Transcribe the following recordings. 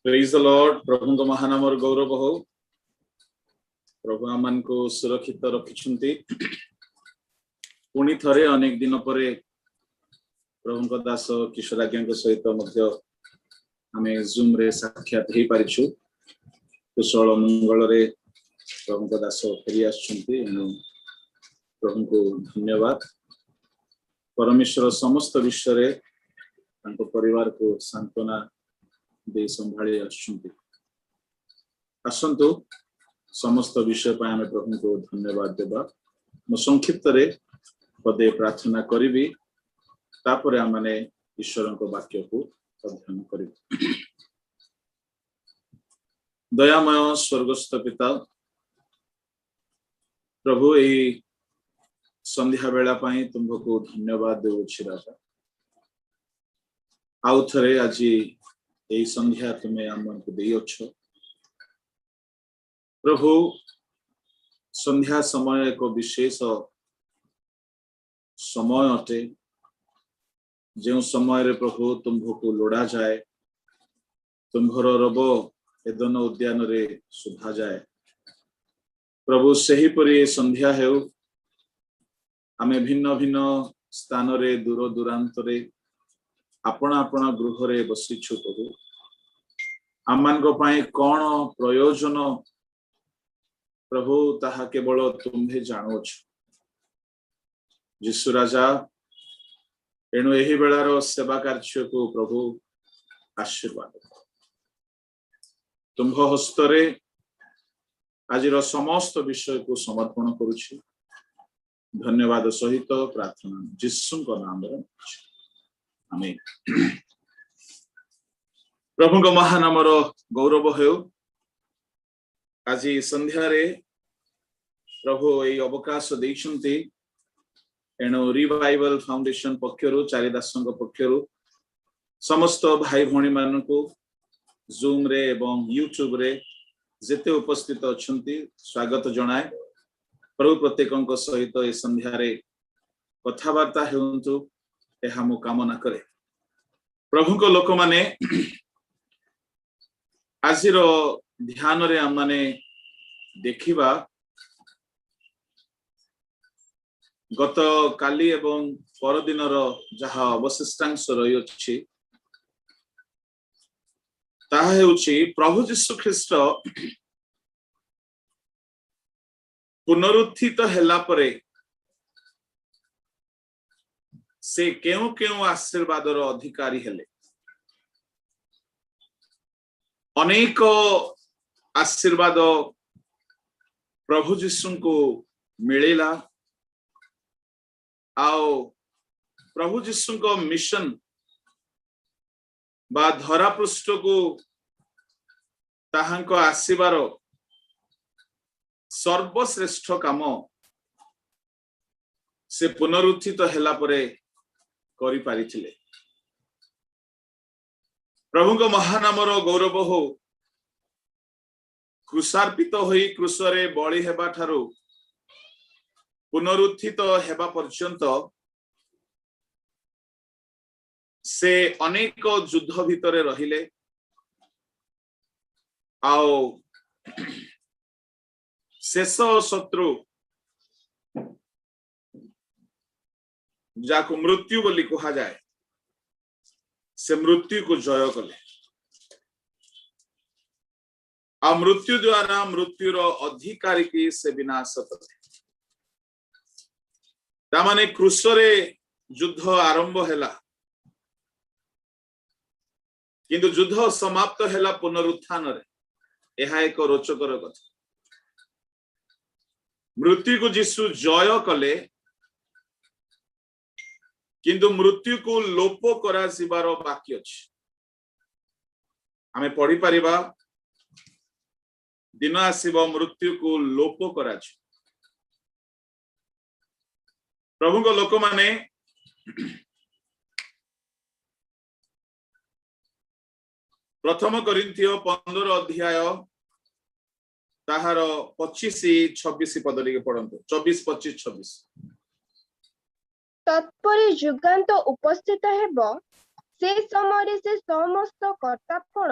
Praise the Lord. प्रभु को महानामर गौरव हो। प्रभु आमान को सुरक्षित रखिछंती। पुणी थरे अनेक दिन परे प्रभु को दास किशोर आज्ञा सहित मध्य आमे जूम रे साक्षात हे पारिछु। कुशल मंगल रे प्रभु को दास फेरी आछंती। प्रभु को धन्यवाद। परमेश्वर समस्त विषय रे तांको परिवार को सांत्वना दे संभाली आछंती। आसंतु समस्त विषय पर आमे प्रभु को धन्यवाद देबा। मो संक्षिप्त रे पदे प्रार्थना करिबी, तापरे आमने ईश्वर को वाक्य को अध्ययन करिबी। दयामय स्वर्गस्थ पिता प्रभु, एई संध्या बेला पाई तुमको धन्यवाद देउछि राजा। आउ थरे आज एई संध्या तुमे आमको देइछ प्रभु। संध्या समय एक विशेष समय अटे, जो समय रे प्रभु तुमको लोड़ा जाए, तुम्भर रब एदन उद्यान रे सुधा जाए। प्रभु सही परि संध्या हेउ आमे भिन्न भिन्न स्थान रे दूर दूरांत रे अपना अपना गृह रे बसिछु। प्रभु आमान को पाए कौन प्रयोजन प्रभु ताहा केवल तुम्हें जानुछ। यीशु राजा एणु एही बेलार सेवा कार्य को प्रभु आशीर्वाद तुम्भ हस्तरे आजिर समस्त विषय को समर्पण करुछि। धन्यवाद सहित प्रार्थना यीशु को नाम रे आमीन। प्रभु को महानामर गौरव हेउ। आज संध्या रे प्रभु ए अवकाश देइछंती। एणु रिवाइवल फाउंडेशन पक्षरु चारिदासंग पक्षरु समस्त भाई भणी मानकु जूम रे एवं यूट्यूब रे जेते उपस्थित अछंती स्वागत जणाए। प्रभु प्रत्येकंक सहित ए संध्या रे कथावार्ता हेउंतु एहा मो कामना करे। प्रभु को लोक माने आजिर ध्यान रे आमने देखिबा गत काली एवं परदिनर जहा अवशिष्टांश रही अछि ताहा हेउछि प्रभु यीशु ख्रीष्ट पुनरुत्थित हेला परे से केउ केउ आशीर्वादर अधिकारी हेले। अनेक आशीर्वाद प्रभु यीशु को मिलेला। आओ प्रभु यीशु को मिशन बा धरा पृष्ठ को ताहांको आसीबार सर्वश्रेष्ठ काम से पुनरुत्थित हेला परे करि पारिथिले। प्रभु को महानामर गौरव हो। क्रूसार्पित होई क्रूसरे बळी हेबा ठारू पुनरुत्थित हेबा पर्यंत से अनेक युद्ध भितरे रहिले। आओ शेष शत्रु जाको मृत्यु बोली कहा जाए, से मृत्यु को जय कले। आ मृत्यु द्वारा मृत्युर अधिकारी की से विनाश कले। तामाने क्रूसरे युद्ध आरंभ हेला, किंतु युद्ध समाप्त हेला पुनरुत्थान रे। एहा एक रोचकर कथा। मृत्यु को यीशु जय कले, किंतु मृत्यु को लोप करा जिबार बाकी अछि। आमे पढ़ी परिबा दिन आसीबो मृत्यु को लोप करा अछि। प्रभु को लोक माने प्रथम कोरिन्थियो 15 अध्याय ताहार 25-26 पद रे पढंतु। 24, 25, 26। तत्परि जुगांत उपस्थित हेब, से समय से समस्त कर्तापण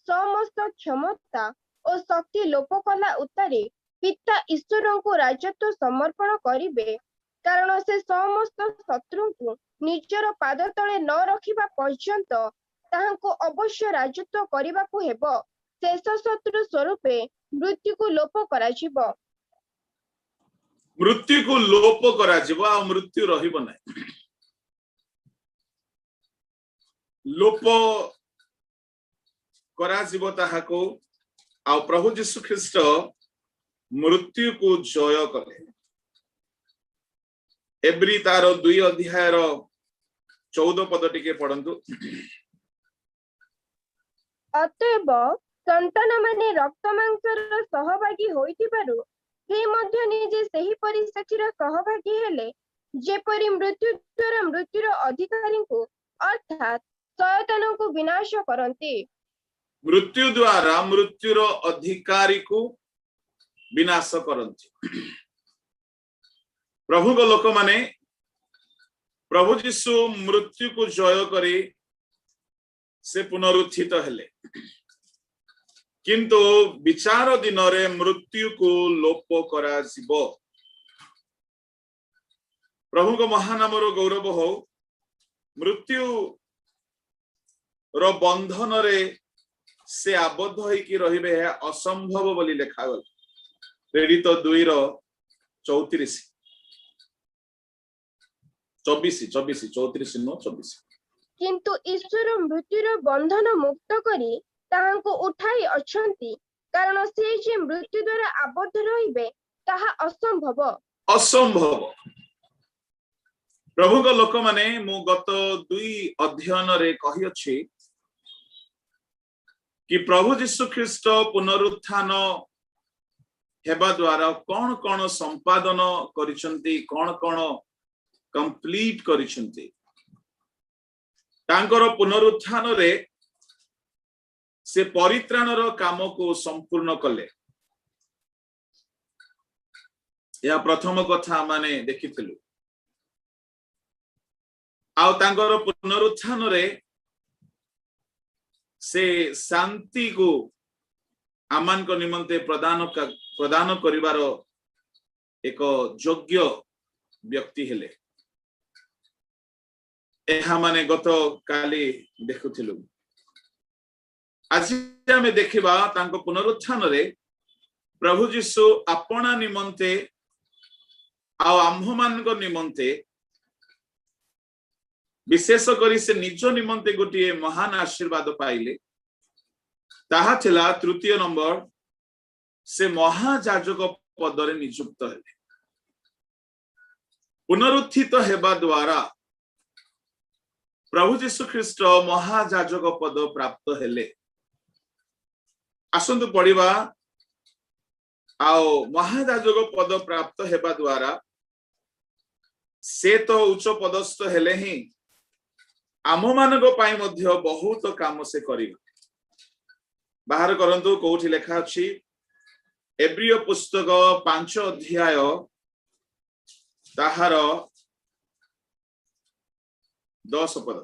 समस्त क्षमता और शक्ति लोप कला उतारे पिता ईश्वर को राजत्व समर्पण करिबे, कारण से समस्त शत्रु को निजर पाद तले न रखिबा पर्यंत ताहाको अवश्य राजत्व करिबाकू हेबो। शेष शत्रु स्वरूपे मृत्यु को लोप कराजिबो। मृत्यु को लोप कराजिबो आ मृत्यु रहिबो नै। लोप कराजिबो ताहाको आ प्रभु यीशु ख्रीष्ट मृत्यु को जय कले। एब्री तार 2 अध्याय 14 पद टिके पढ़ंतु। अतएव संतान माने रक्त मांसर सहभागी होइतिबारु हे मध्य निजे सही परिस्थितिर सहभागी हेले, जेपरि मृत्यु द्वारा मृत्युर अधिकारी को अर्थात शयतान को विनाश करंती। मृत्यु द्वारा मृत्युर अधिकारी को विनाश करंती। प्रभु को लोक माने प्रभु यीशु मृत्यु को जय करी से पुनरुत्थित हेले, किंतु विचार दिन रे मृत्यु को लोप करा जिवो। प्रभु को महानाम रो गौरव हो। मृत्यु रो बंधन रे से आबद्ध होइकी रहिबे है असंभव बोली लेखा गल। प्रेरित 2:34 24 किंतु ईश्वर मृत्युर बंधन मुक्त करी ताहाको उठाई अछंती, कारण से जे मृत्यु द्वारा आबद्ध रहिबे ताहा असंभव। प्रभु को लोक माने मु गत 2 अध्ययन रे कहि अछि कि प्रभु यीशु ख्रीष्ट पुनरुत्थान हेबा द्वारा कौन कौन संपादन करिसंती, कौन कौन कंप्लीट करिसंती। तांकर पुनरुत्थान रे से परित्राणर काम को संपूर्ण कले। या प्रथम कथा माने देखिथिलु। आ तांकर पुनरुत्थान रे से शांति को आमान को निमंते प्रदान करिवार एक योग्य व्यक्ति हेले। एहा माने गत काली देखुथिलु। आज आमे देखिबा तांको पुनरुत्थान रे प्रभु यीशु अपना निमंते आ आम्भमान को निमंते विशेष करी से निज निमंते गोटे महान आशीर्वाद पाइले। ताहा थिला तृतीय नंबर से महायाजक पदरे नियुक्त हेले। पुनरुत्थित हेबा द्वारा प्रभु यीशु ख्रीष्ट महायाजक पद प्राप्त हेले। आसंतु पढ़िबा। आओ महायाजक पद प्राप्त हेबा द्वारा से तो उच्च पदस्थ हेले ही आम मानक पाई मध्य बहुत काम से करिबा। बाहर करंतु कोठी लेखा अछि एब्रिय पुस्तक 5 अध्याय ताहार 10 पद।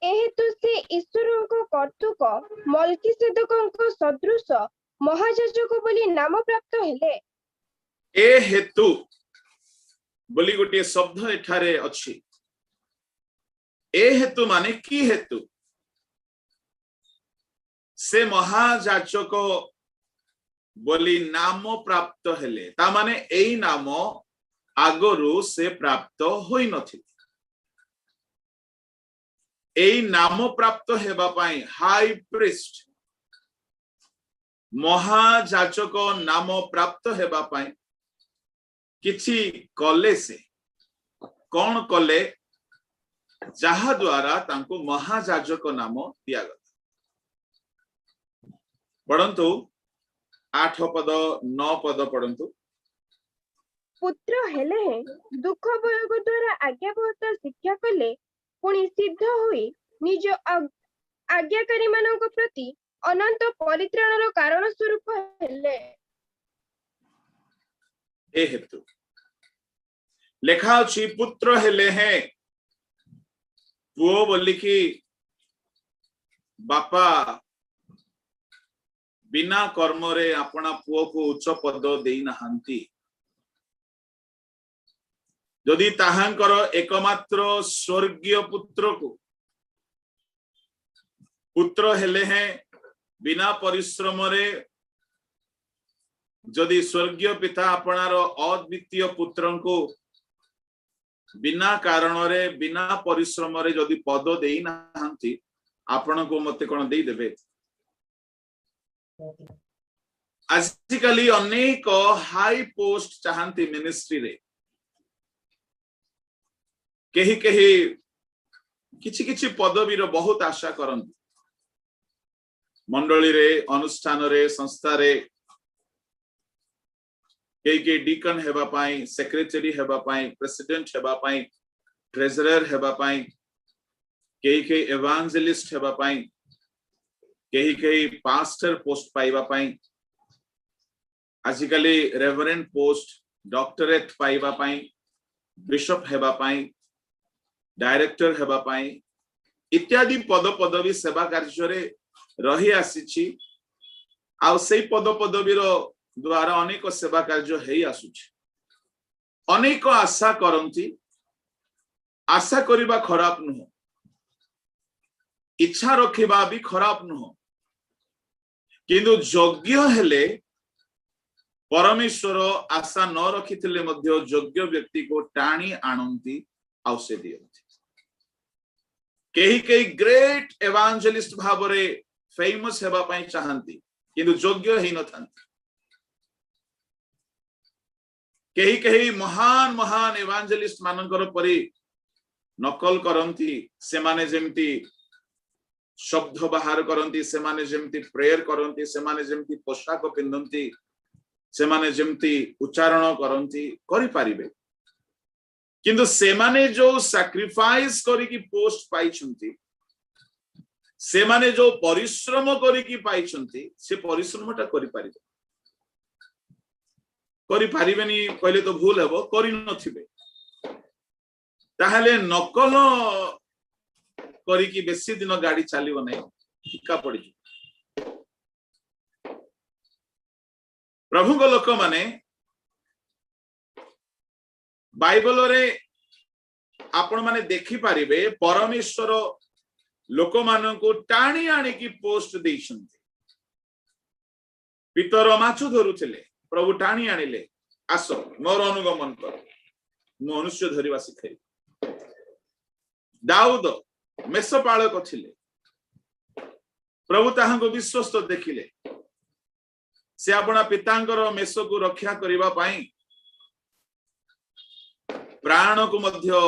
एहेतु से ईश्वर को कर्तुक मल्कीसेदक सदृश महायाजक बोली नाम प्राप्त हेले। ए हेतु बोली गोटे शब्द एठारे अछि। ए हेतु माने की हेतु से महायाजक बोली नाम प्राप्त हेले। ता माने एई नाम आगरु से प्राप्त होई नथिले। एई नाम प्राप्त हेबा पाई हाई प्रीस्ट महायाजक नाम प्राप्त हेबा पाई किछि कले से कौन कले जहा द्वारा तांको महायाजक नाम दिया गला। पढ़ंतु 8 पद 9 पद पढ़ंतु। पुत्र हेले हैं दुख प्रयोग द्वारा आज्ञाबहता शिक्षा कले, पुणी सिद्ध होई निज आज्ञाकारी मानक प्रति अनंत परित्राणर कारण स्वरूप हेले। ए हेतु लेखा अछि पुत्र हेले हैं पुओ बोली कि बापा बिना कर्म रे अपना पुओ को उच्च पद देई नहांती जदि ताहांकर एकमात्र स्वर्गीय पुत्र को पुत्र हेले हैं बिना परिश्रम रे जदि स्वर्गीय पिता अपनार अद्वितीय पुत्र को बिना कारण रे बिना परिश्रम रे जदि पद देई नहांती आपण को मते कोन देई देबे आजिकली अनेक हाई पोस्ट चाहती मिनिस्ट्री रे कही कही किछि किछि पदवी रो बहुत आशा करंती मंडली रे अनुष्ठान रे संस्था रे कई डीकन हेबा पाई सेक्रेटरी हेबा पाई प्रेसिडेंट हेबा पाई ट्रेजरर हेबा पाई कई एवांजेलिस्ट हेबा पाई कई पास्टर पोस्ट पाइबा पाई आजिकली रेवरेंड पोस्ट डॉक्टरेट पाइबा पाई बिशप हेबा पाई डायरेक्टर हेबा पाई इत्यादि पद पदवी सेवा कार्य रे रही आसीछि आ सेई पद पदवी रो द्वारा अनेक सेवा कार्य हेई आसुछि अनेक आशा करंती आशा करिबा खराब नुह इच्छा रखिबा भी खराब नुह किंतु योग्य हेले परमेश्वर आशा न रखिथिले मध्य योग्य व्यक्ति को टाणी आनंती आवश्य दियंती कई ग्रेट एवांजेलिस्ट भावरे फेमस हेबा पाई चाहंती किंतु योग्य ही न थांती कई महान महान एवांजेलिस्ट मानकर परि नकल करंती से माने जेमती शब्द बाहर करंती से माने जेमती प्रेयर करंती से माने जेमती पोशाक पिंधंती से माने जेमती उच्चारण करंती करि पारिबे किंतु से माने जो सैक्रिफाइस करी की पोस्ट पाई छंती से माने जो परिश्रम करी की पाई छंती से परिश्रमटा करि पारिबे करि पारिबेनी कहले तो भूल हेबो करि नथिबे ताहले नकल करी की बेसी दिन गाड़ी चलिबो नै ठिका पड़ी प्रभु को लोक माने बाइबल रे आपण माने देखि पारिबे परमेश्वर लोक मानन को टाणी आणी की पोस्ट देइछन्ते पितर माछु धरुथिले प्रभु टाणी आनिले आसो मोर अनुगमन कर मनुष्य धरिबा सिखाई दाऊद मेषपालक थिले प्रभु ताहांको विश्वस्त देखिले से अपना पितांकर मेष को रक्षा करिबा पाई प्राण को मध्य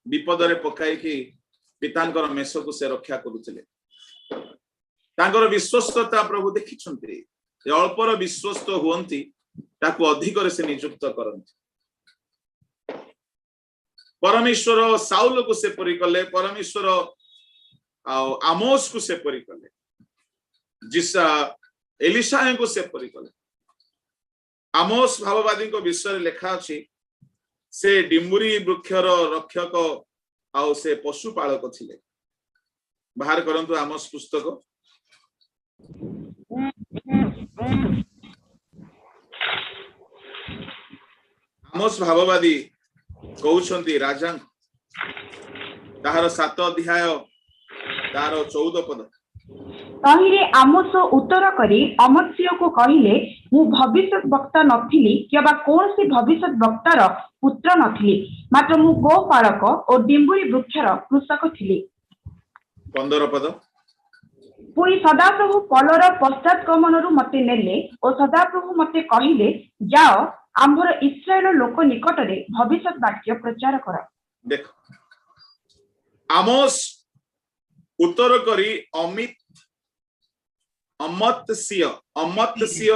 विपद रे पकाई कि पितांकर मेष को से रक्षा करुथिले तांकर विश्वस्तता प्रभु देखिछन्ते अल्पर विश्वस्त हुअंती ताकू अधिक रे से नियुक्त करंती परमेश्वर साउल को से परि कले परमेश्वर आमोस को से परि कले जिसा एलिशा को से परि कले आमोस भाववादी को विषय लेखा अछि से डिम्बुरी वृक्षर रक्षक आउ से पशुपालक थिले बाहर करंतु आमोस पुस्तक आमोस भाववादी कहउछंती राजा ताहार 7 अध्याय तार 14 पद तहिरे आमोस उत्तर करी अमत्स्य को कहिले मु भविष्यत वक्ता नथिली केबा कौन सी भविष्यत वक्तार पुत्र नथिली मात्र मु गोपालक और डिम्बुरी वृक्षर कृषक थिली 15 पद पुई सदाप्रभु पलर पश्चात गमनरु मते नेले और सदाप्रभु मते कहिले जाओ आम्भर इस्राएल लोक निकट रे भविष्यत वाक्य प्रचार कर देखो आमोस उत्तर करी अमत्स्य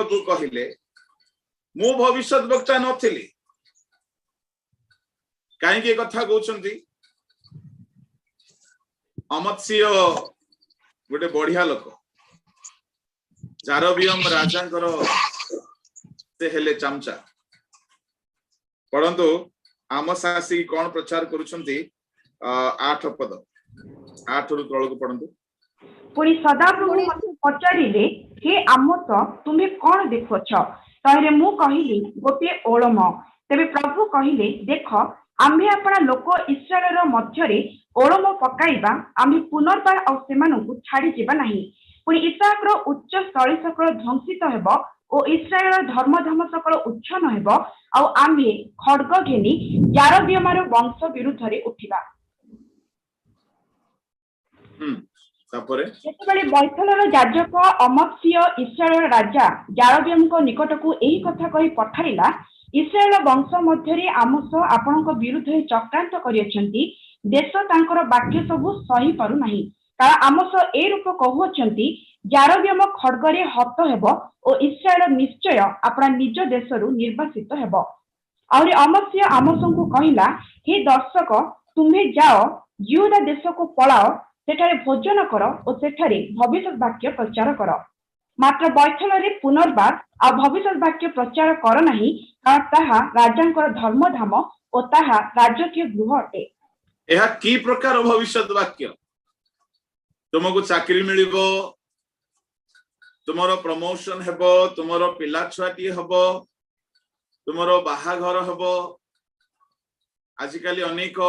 को कहिले मु भविष्यत वक्ता नथिली काहे के कथा कहउछंती अमत्स्य गोटे बढ़िया लोक जारबियम राजांकर से हेले चामचा परंतु आमोस आसी कौन प्रचार करुछंती 8 पद 8 रु तळ को पढंतु पुणी सदाप्रभु मते पचारिले हे आमोस तुम्हें कौन देखुछ तहिरे मु कहिली गोटे ओलम तेबे प्रभु कहिले देख आम्भे अपना लोक इस्राएल मध्य ओलम पकाइबा आम्भे पुनर्बार आ सेमानकु छाड़ी जिबा नाही पुणी इसाकर उच्च स्थली सकल ध्वंसित हेब और इस्राएल धर्मधाम सकल उच्छन हेब आ आम्भे खड्ग घेनी यारबियमार वंश विरुद्ध रे उठिबा। जेतेबेले बैथलर याजक अमत्सिय इस्राएल राजा यारबियम निकट को यही कथा कही पठाइला इस्राएल वंश मध्य आमोस आपणक विरुद्ध चक्रांत करियछंती देश तांकर वाक्य सबु सही पारु नाही कारण आमोस ए रूप कहउछंती यारबियम खड्गरे हत हेब और इस्राएल निश्चय अपना निज देशरु निर्वासित हेब। और अमत्सिय आमोसंकु कहिला हे दर्शक तुम्हें जाओ यहूदा देश को पलाओ सेठारे भोजन कर और सेठारे भविष्य वाक्य प्रचार कर मात्र बैठल पुनर्बार आ भविष्य वाक्य प्रचार कर नाही कारण ताहा राजांकर धर्मधाम और ताहा राजकीय गृह अटे। यह की प्रकार भविष्य वाक्य तुमको चाकरी मिलिबो तुमरो प्रमोशन हेबो तुमरो पिला छुआटी हेबो तुमरो बाहाघर हेबो आजिकाली अनेक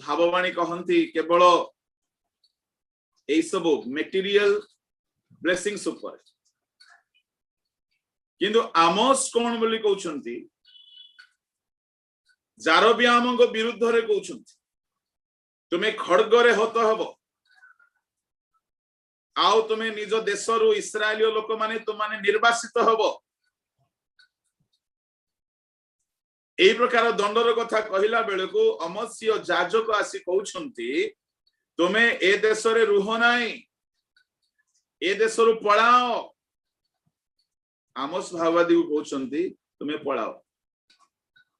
भाववाणी कहंती केवल ए सब मेटीरियल ब्लेसिंग्स ऊपर किंतु आमोस कौन बोली कहउछंती यारबियाम को विरुद्ध रे कहउछंती तुम्हें खड्गरे हत हब आउ तुम्हें निज देशरु इस्राएलिय लोक माने तुम माने निर्वासित हब एई प्रकार दंडर कथा कहिला बेले को अमत्सिय याजक आसी कहउछंती तुम्हें ए देश रे रुह नाही ए देशरु पळाओ आमोस भाववादी कहउछंती तुम्हें पळाओ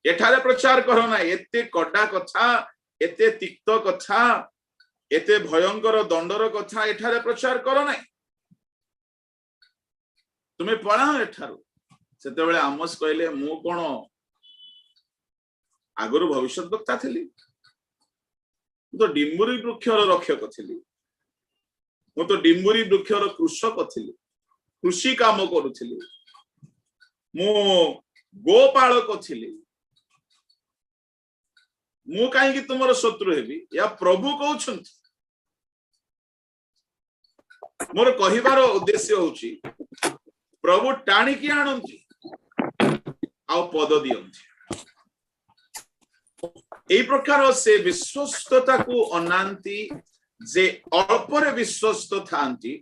एठारे प्रचार करो ना एते कड़ा कथा एते तिक्त कथा एते भयंकर दंडर कथा एठारे प्रचार करो ना तुम्हें पळाओ एठारु सेते बेले आमोस कहले मु कोन आगरु भविष्य वक्ता थिली तो डिम्बुरी वृक्षर रक्षक थिली मु तो डिम्बुरी वृक्षर कृषक थिली कृषि काम करूथिली मु गोपालक थिली मु कहीं तुम शत्रु हेबी या प्रभु कहउछंती मोर कहिबार उद्देश्य होची प्रभु टाणी की आनंती आ पद दियंती ए प्रकार से विश्वस्तता को अनांती जे अल्परे विश्वस्त थांती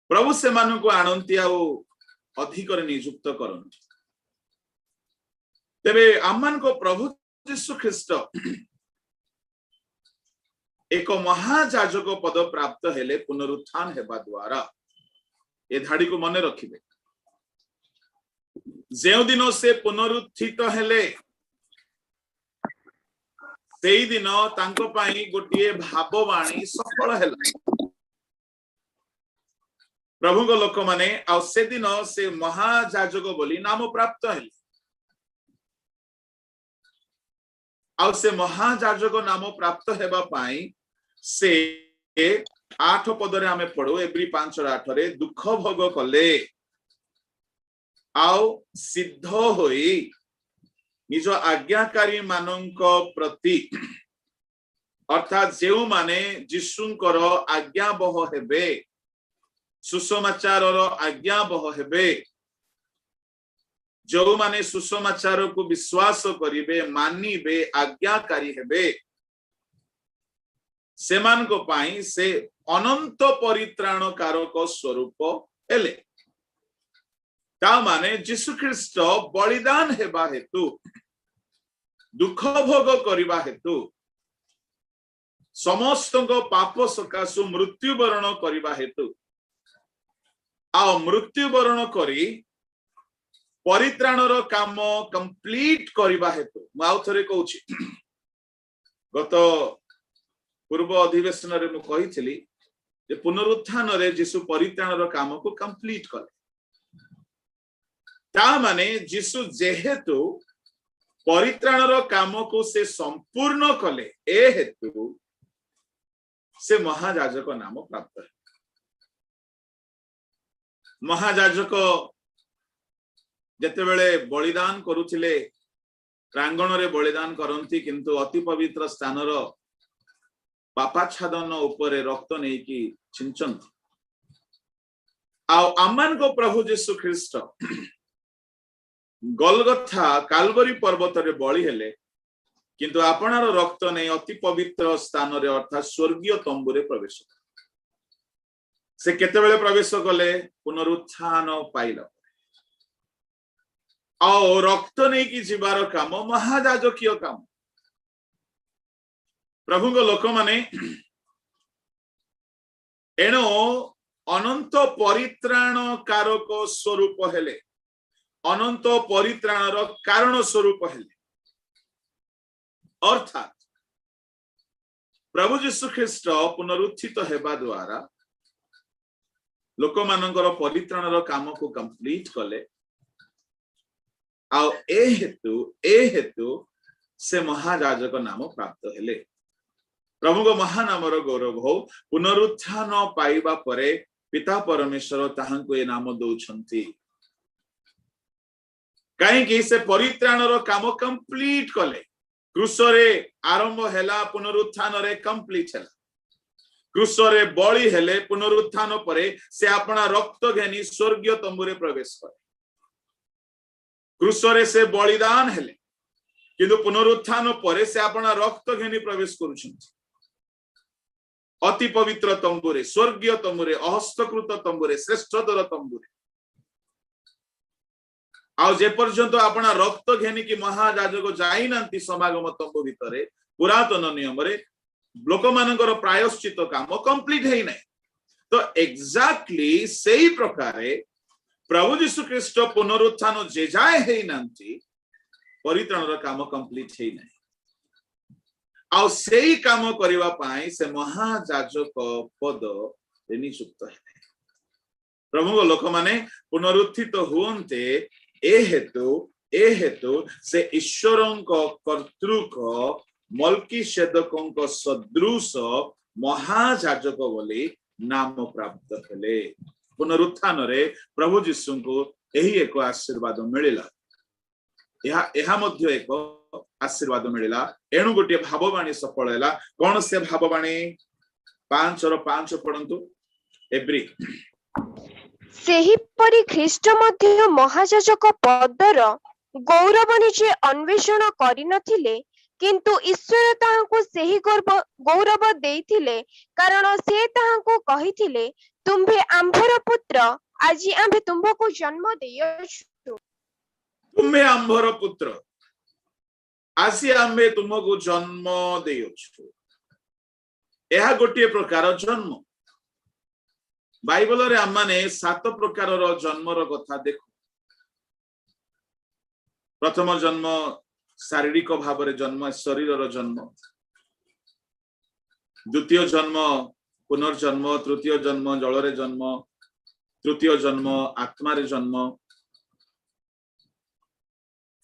प्रभु से मानु को आनंती आ अधिक नियुक्त करंती तेबे आमान को प्रभु यीशु ख्रीष्ट एक महायाजक पद प्राप्त हेले पुनरुत्थान हेबा द्वारा ए धाड़ी को मने रखिबे जेउ दिन से पुनरुत्थित हेले सेई दिन तांको पाई गोटिए भाववाणी सफल हेला प्रभु को लोक माने आ से दिन से महायाजक बोली नाम प्राप्त हेले आ से महायाजक नाम प्राप्त हेबा पाई से 8 पदरे आमे पढो एब्री 5:8 रे दुख भोग कले आउ सिद्ध होई निज आज्ञाकारी मानक प्रति अर्थात जेउ माने जिसुंकर आज्ञाबह हेबे सुसमाचारर आज्ञाबह हेबे जो माने सुसमाचार को विश्वास करिवे मानिबे आज्ञाकारी हेबे सेमान को पाई से अनंत परित्राण कारक स्वरूप हेले ता माने यीशु ख्रीष्ट बलिदान हेबा हेतु दुख भोग करिबा हेतु समस्त पाप सकाशु मृत्युवरण करिबा हेतु आ मृत्युवरण करी परित्राणर काम कंप्लीट करिबा हेतु माउ थरे कहूची गत पूर्व अधिवेशन रे मु कहिथिली जे पुनरुत्थान रे यीशु परित्राणर काम को कंप्लीट करे ता माने यीशु जेहेतु परित्राणर काम को से संपूर्ण कले ए हेतु से महायाजक नाम प्राप्त है महायाजक जेतेबेले बलिदान करुथिले प्रांगण रे बलिदान करंती किंतु अति पवित्र स्थान रो पापाच्छादन उपरे रक्त नहीं कि छिंचंती आमान को प्रभु यीशु ख्रीष्ट गलगथा कालवरी पर्वत रे बळी हेले किंतु आपणार रक्त नहीं अति पवित्र स्थान रे अर्थात स्वर्गीय तंबुरे प्रवेश से केतेबेले प्रवेश कले पुनरुत्थान पाइला और रक्त नहीं कि जीवार काम महायाजकीय काम प्रभु को लोक माने एणो अनंत परित्राण कारक स्वरूप हेले अनंत परित्राणर कारण स्वरूप हेले अर्थात प्रभु यीशु ख्रीष्ट पुनरुत्थित हेबा द्वारा लोक मानकर परित्राणर काम को कंप्लीट कले आउ ए हेतु से महायाजक नाम प्राप्त हेले प्रभु को महानामर गौरव हो पुनरुत्थान पाइबा परे पिता परमेश्वर ताहांको ए नाम दौछंती कहीं से परित्राणर काम कंप्लीट कले क्रूसरे आरंभ हेला पुनरुत्थान रे कंप्लीट हेला क्रूसरे बळी हेले पुनरुत्थान परे से अपना रक्त घेनी स्वर्गीय तंबुरे प्रवेश करे क्रूसरे से बलिदान हेले किंतु पुनरुत्थान परे से अपना रक्त घेनी प्रवेश करुछंती अति पवित्र तंबुरे स्वर्गीय तंबुरे अहस्तकृत तंबुरे श्रेष्ठतर तंबुरे आउ जे पर्यंत अपना रक्त घेनी कि महायाजक जाई नांती समागम तंबु भितरे पुरातन नियम रे लोक मानकर प्रायश्चित काम कंप्लीट हेई नै तो एग्जैक्टली सेही प्रकारे प्रभु यीशु ख्रीष्ट पुनरुत्थान जे जाय हेई नांती परित्राणर काम कंप्लीट हेई नै आउ सेही काम करिवा पाई से महायाजक पद नियुक्त हेले प्रभु को लोक माने पुनरुत्थित हुवन्ते ए हेतु से ईश्वरंक कर्तृक मल्कीशेदकंक सदृश महायाजक बोली नाम प्राप्त हेले पुनरुत्थान रे प्रभु यीशु को एही एक आशीर्वाद मिलिला यहा मध्य एक आशीर्वाद मिलिला एणु गोटे भाववाणी सफल हैला कोन से भाववाणी 5:5 पढंतु एब्री सेही परि ख्रीष्ट मध्य महायाजक पदर गौरव निजे अन्वेषण करि नथिले किंतु ईश्वर ताहांको सेही गौरव देइथिले कारण से ताहांको कहिथिले तुम्भे आंभर पुत्र आज आंभे तुमको जन्म देयछु तुम्हे आंभर पुत्र आज आंभे तुमको जन्म देयछु यह गोटे प्रकार जन्म बाइबल रे आमाने 7 प्रकार जन्मर कथा देखो प्रथम जन्म शारीरिक भाव रे जन्म शरीर जन्म द्वितीय जन्म पुनर्जन्म तृतीय जन्म जल रे जन्म तृतीय जन्म आत्मा रे जन्म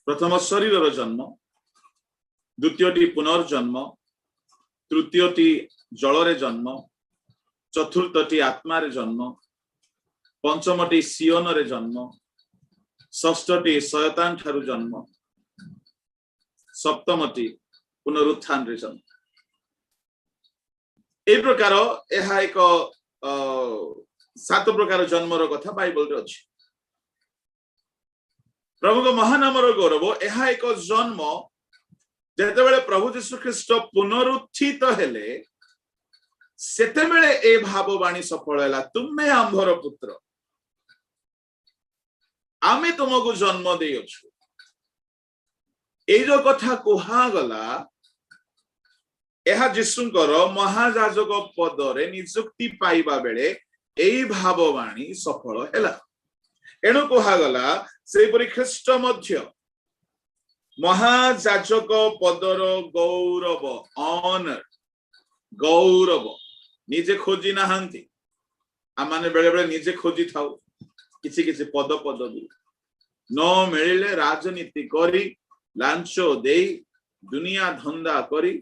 प्रथम शरीर जन्म द्वितीयटी पुनर्जन्म तृतीयटी जल रे जन्म चतुर्थटी आत्मा रे जन्म पंचमटी सियोन रे जन्म षष्ठटी शयतान ठारू जन्म सप्तमटी पुनरुत्थान रे जन्म ए प्रकार यह एक 7 प्रकार जन्मर कथा बाइबल रे अछि प्रभु को महानामर गौरव यह एक जन्म जेतेबेले प्रभु यीशु ख्रीष्ट पुनरुत्थित हेले सेतेबेले ए भाववाणी सफल हैला तुम्हे आंभर पुत्र आमे तुमको जन्म देयछु ए जो कथा कुहा गला एहा यीशुंकर महायाजक पद रे नियुक्ति पाइबा बेले एई भाववाणी सफल हैला एणु कुहा गला सेपरि ख्रीष्ट मध्य महायाजक पदर गौरव ऑनर गौरव निजे खोजी नाहांती आमाने बेले बेले निजे खोजी थाउ किछि किछि पद पदवी न मिलिले राजनीति करी लांचो देई दुनिया धंदा करी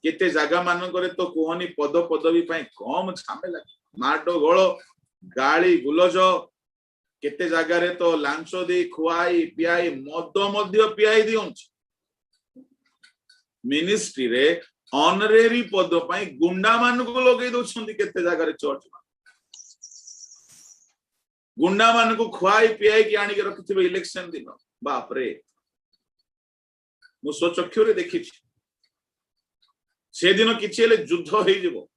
केते जागा मानकरे तो कोहनी पद पदवी पई कम झमेला माडो गोळ गाली गुलज केते जगार तो लांच दे खुआई पियाई मद मध्य पियाई दिउछ मिनिस्ट्री रे ऑनरेरी पद पाई गुंडा मान को लगे दउछंती केते जगार चर्च गुंडा मान को खुआई पियाई कि आनी के रखिथिबे इलेक्शन दिन बाप रे मु स्वचक्षु रे देखि से दिन किछि हेले युद्ध होई जिवो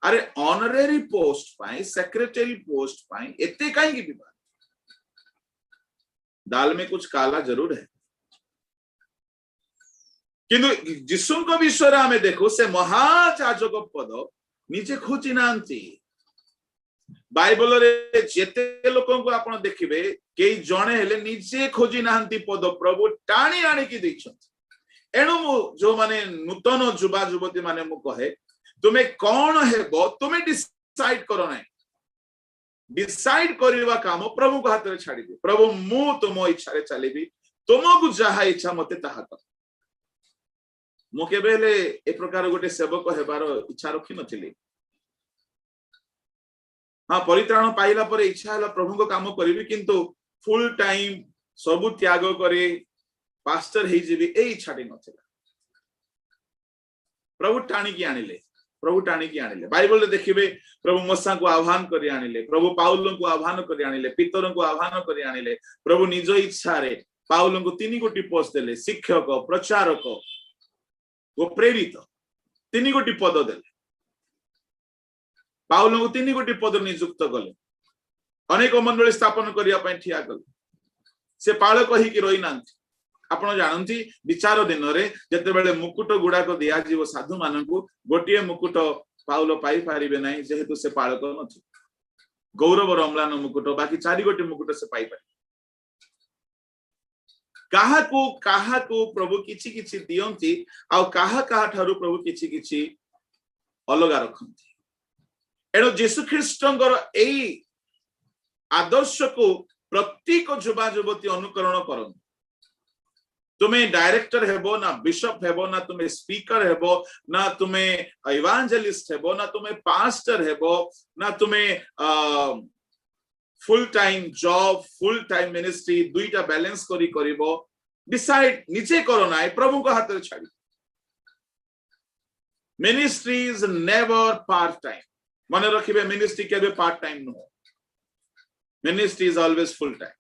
अरे ऑनरेरी पोस्ट पाई सेक्रेटरी पोस्ट पाई एते काई की विवाद दाल में कुछ काला जरूर है किंतु जिसुन को विश्व आमे देखो से महायाजक पद निजे खोजी नांती बाइबल रे जेते लोकन को आपण देखिबे केई जणे हेले निजे खोजी नांती पद प्रभु टाणी आणी की दैछन एणु मु जो माने नूतन युवा युवती माने मु कहे तुमे कौन हेबो तुमे डिसाइड करो नै डिसाइड करवा काम प्रभु को हाथ रे छाड़ी दे प्रभु मु तुम इच्छा रे चलेबी तुमको जहा इच्छा मते ताहा कर मु केबेले ए प्रकार गोटे सेवक हेबार इच्छा रखी नथिली हाँ परित्राण पाइला पर इच्छा हला प्रभु को काम करिवि किंतु फुल टाइम सब त्याग करे पास्टर हे जेबी ए इच्छाटी नथिला प्रभु टाणी की आनिले बाइबल देखिबे प्रभु मूसा को आह्वान करी आनिले प्रभु पाउल को आह्वान करी आनिले पीतर को आह्वान करी आनिले प्रभु निज इच्छा रे पाउल को 3 गोटी पोस्ट देले शिक्षक प्रचारक वो प्रेरित 3 गोटी पद देले पाउल को 3 गोटी पद नियुक्त कले अनेक मंडली स्थापन करिया पय ठिया कले से पाळ कहि कि रोई नांती आपण जानती विचार दिन रे जते बेले मुकुट गुडा को दिया जीव साधु माननकु गोटिए मुकुट पाउल पाई पारिबे नाही जेहेतु से पाळक नथि गौरव रमलान मुकुट बाकी 4 गोटी मुकुट से पाई पारि काहा को प्रभु किछि किछि दियंती आ काहा ठारू प्रभु किछि किछि अलगा रखंती एनो यीशु ख्रीष्टंकर एई आदर्श को प्रत्येक युवा युवती अनुकरण करन तुम्हें डायरेक्टर हेबो ना बिशप हेबो ना तुम्हें स्पीकर हेबो ना तुम्हें इवांजेलिस्ट हेबो ना तुम्हें पास्टर हेबो ना तुम्हें full time job full time ministry दुईटा बैलेंस करी करिवो डिसाइड निजे करो ना प्रभु को हाथ रे छाड़ी ministry is never part time मन रखिबे मिनिस्ट्री केबे part time no ministry is always full time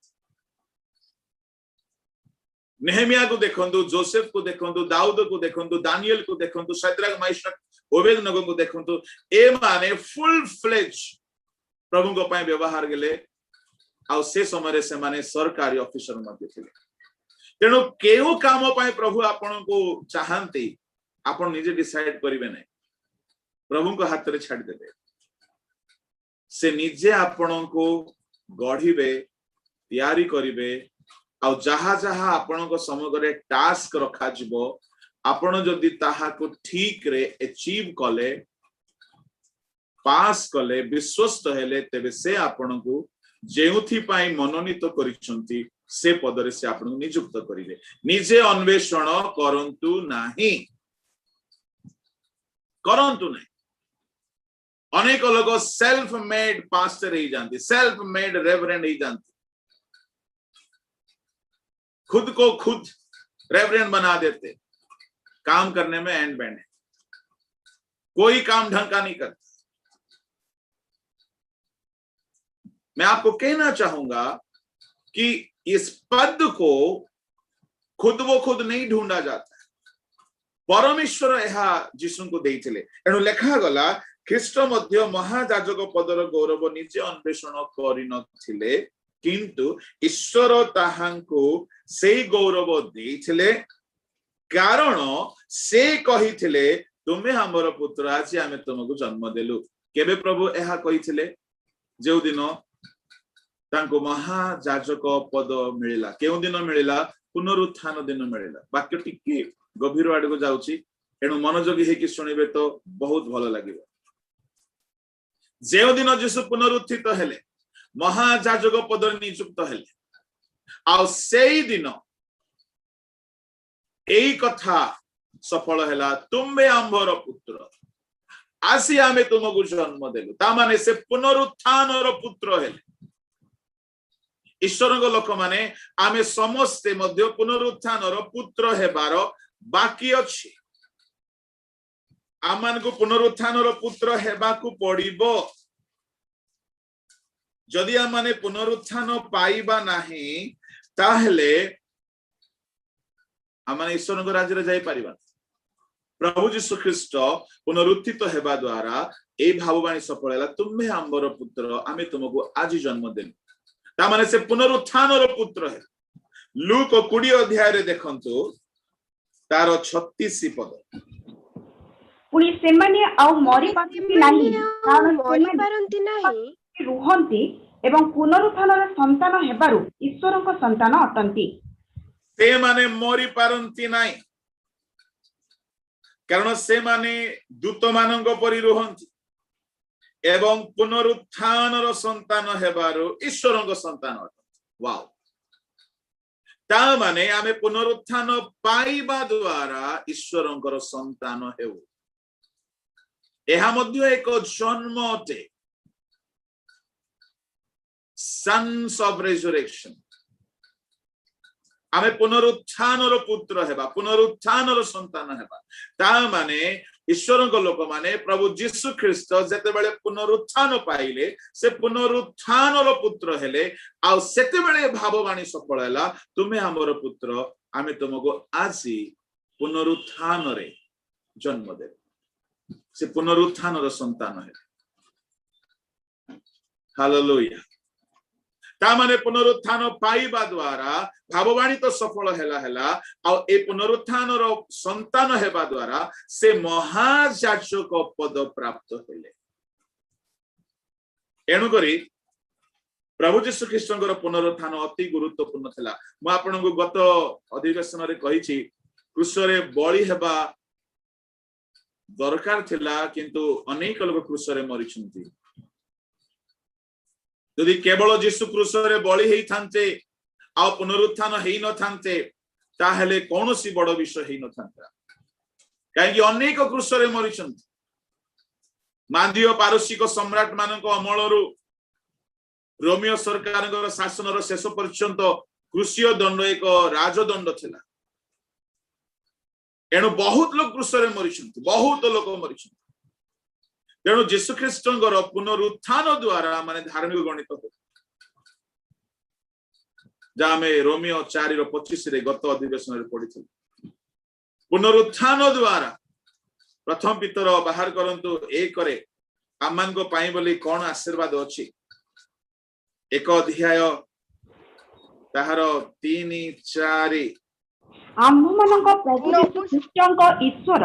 Nehemiah को देखंतु जोसेफ को देखंतु दाऊद को देखंतु दानियल को देखंतु शद्रक मेशक ओबेदनगो को देखंतु ए माने फुल फ्लेज प्रभु को पय व्यवहार गेले आ से समय रे से माने सरकारी ऑफिसर मध्ये थिले तेनो केउ काम पय प्रभु आपन को चाहंती आपन निजे डिसाइड करिवे नै प्रभु को हाथ रे छाडी देबे से निजे आपन को गढिबे तयारी करिवे आ जहा जहा आपण को समग्र टास्क रखा जिवो आपण जदि ताहा को ठीक रे अचीव कले पास कले विश्वस्त हेले तेबे से आपण को जेउथि पाई मनोनीत करिसंती से पदरे से आपण नियुक्त करिवे निजे अन्वेषण करंतु नाही अनेक लोग सेल्फ मेड पास्टर ही जानती सेल्फ मेड रेवरेंड ही जानती खुद को खुद रेवरेंड बना देते काम करने में एंड बैंड है कोई काम ढंग का नहीं करता मैं आपको कहना चाहूंगा कि इस पद को खुद वो खुद नहीं ढूंढा जाता है परमेश्वर यह जीसु को देइथिले एणु लेखा गला ख्रीष्ट मध्य महायाजक पदर गौरव निजे अन्वेषण करि नथिले किंतु ईश्वर ताहांको से गौरव देइथिले कारण से कहिथिले तुमे हमर पुत्र आज आमे तुमको जन्म देलु केबे प्रभु एहा कहिथिले जेउ दिन तांको महायाजक पद मिलिला केउ दिन मिलिला पुनरुत्थान दिन मिलिला वाक्य टिके गभीर आड़ को जाउची एणु मनोयोगी हे कि सुनिबे तो बहुत भलो लागिबो जेउ दिन यीशु पुनरुत्थित हेले महायाजक पद नियुक्त हेले आ सेई दिन एई कथा सफल हेला तुमे आंभर पुत्र आसी आमे तुमको जन्म देलु ता माने से पुनरुत्थानर पुत्र हेले ईश्वर लोक माने आमे समस्ते मध्य पुनरुत्थानर पुत्र हेबार बाकी अछि आमान को पुनरुत्थानर पुत्र हेबाकू पड़िबो जदि आमाने पुनरुत्थान पाइबा नाही ताहले आमाने ईश्वर को राज्य रे जाई परिबा प्रभु जीशु ख्रीष्ट पुनरुत्थित हेबा द्वारा ए भाववाणी सफल हैला तुम्हे आंबर पुत्र आमे तुमको आज जन्म देनु ता माने से पुनरुत्थानर पुत्र है लूक 20 अध्याय रे देखंतु तार 36 पद पुणी सेमाने आउ मरि पारंती नाही कारण मरि पारंती नाही रुहंती एवं पुनरुत्थानर संतान हेबारु ईश्वरक संतान अटंती से माने मरि पारंती नाही कारण से माने दूत मानंग परि रुहंती एवं पुनरुत्थानर संतान हेबारु ईश्वरक संतान अटंती वाओ ता माने आमे पुनरुत्थान पाइबा द्वारा ईश्वरंकर संतान हेउ एहा मध्य एक जन्म अटे सन्स ऑफ रेजरेक्शन आमे पुनरुत्थानर पुत्र हेबा पुनरुत्थानर संतान हेबा ता माने ईश्वरक लोक माने प्रभु जीशु ख्रीष्ट जेते बेले पुनरुत्थान पाइले से पुनरुत्थानर पुत्र हेले आ सेते बेले भाववाणी सफल हैला तुमे हमर पुत्र आमे तुमको आसी पुनरुत्थान रे जन्म दे से पुनरुत्थानर संतान है हालेलुया ता माने पुनरुत्थान पाइबा द्वारा भाववाणी तो सफल हैला आ ए पुनरुत्थानर संतान हेबा द्वारा से महायाजक पद प्राप्त हेले एणु करी प्रभु जीशु ख्रीष्टंकर पुनरुत्थान अति गुरुत्वपूर्ण थिला म आपनको गत अधिवेशन रे कहिछि क्रूस रे बळी हेबा दरकार थिला किंतु अनेक लोक क्रूस रे मरिछंती यदि केवल जीशु क्रूस रे बळी हेई थांते आ पुनरुत्थान हेई न थांते ताहेले कोनोसी बड़ विषय हेई न थांता काहे कि अनेक क्रूस रे मरिछंती मांदियो पारसिक सम्राट मानक अमलरु रोमियो सरकारଙ୍କର शासनर शेष पर्यंत क्रूसीय दंड एक राजदंड थिला एणु बहुत लोग क्रूस रे मरिछंती बहुत लोक मरिछंती तेणु जीशु ख्रीष्टंकर पुनरुत्थान द्वारा माने धार्मिक गणित हो जामे रोमियो 4:25 रे गत अधिवेशन रे पढिथि पुनरुत्थान द्वारा प्रथम पितर बाहर करंतु एक करे आमान को पाई बोली कोन आशीर्वाद अछि एक अध्याय ताहार 3-4 आम्भमानक प्रभु यीशु ख्रीष्टंक ईश्वर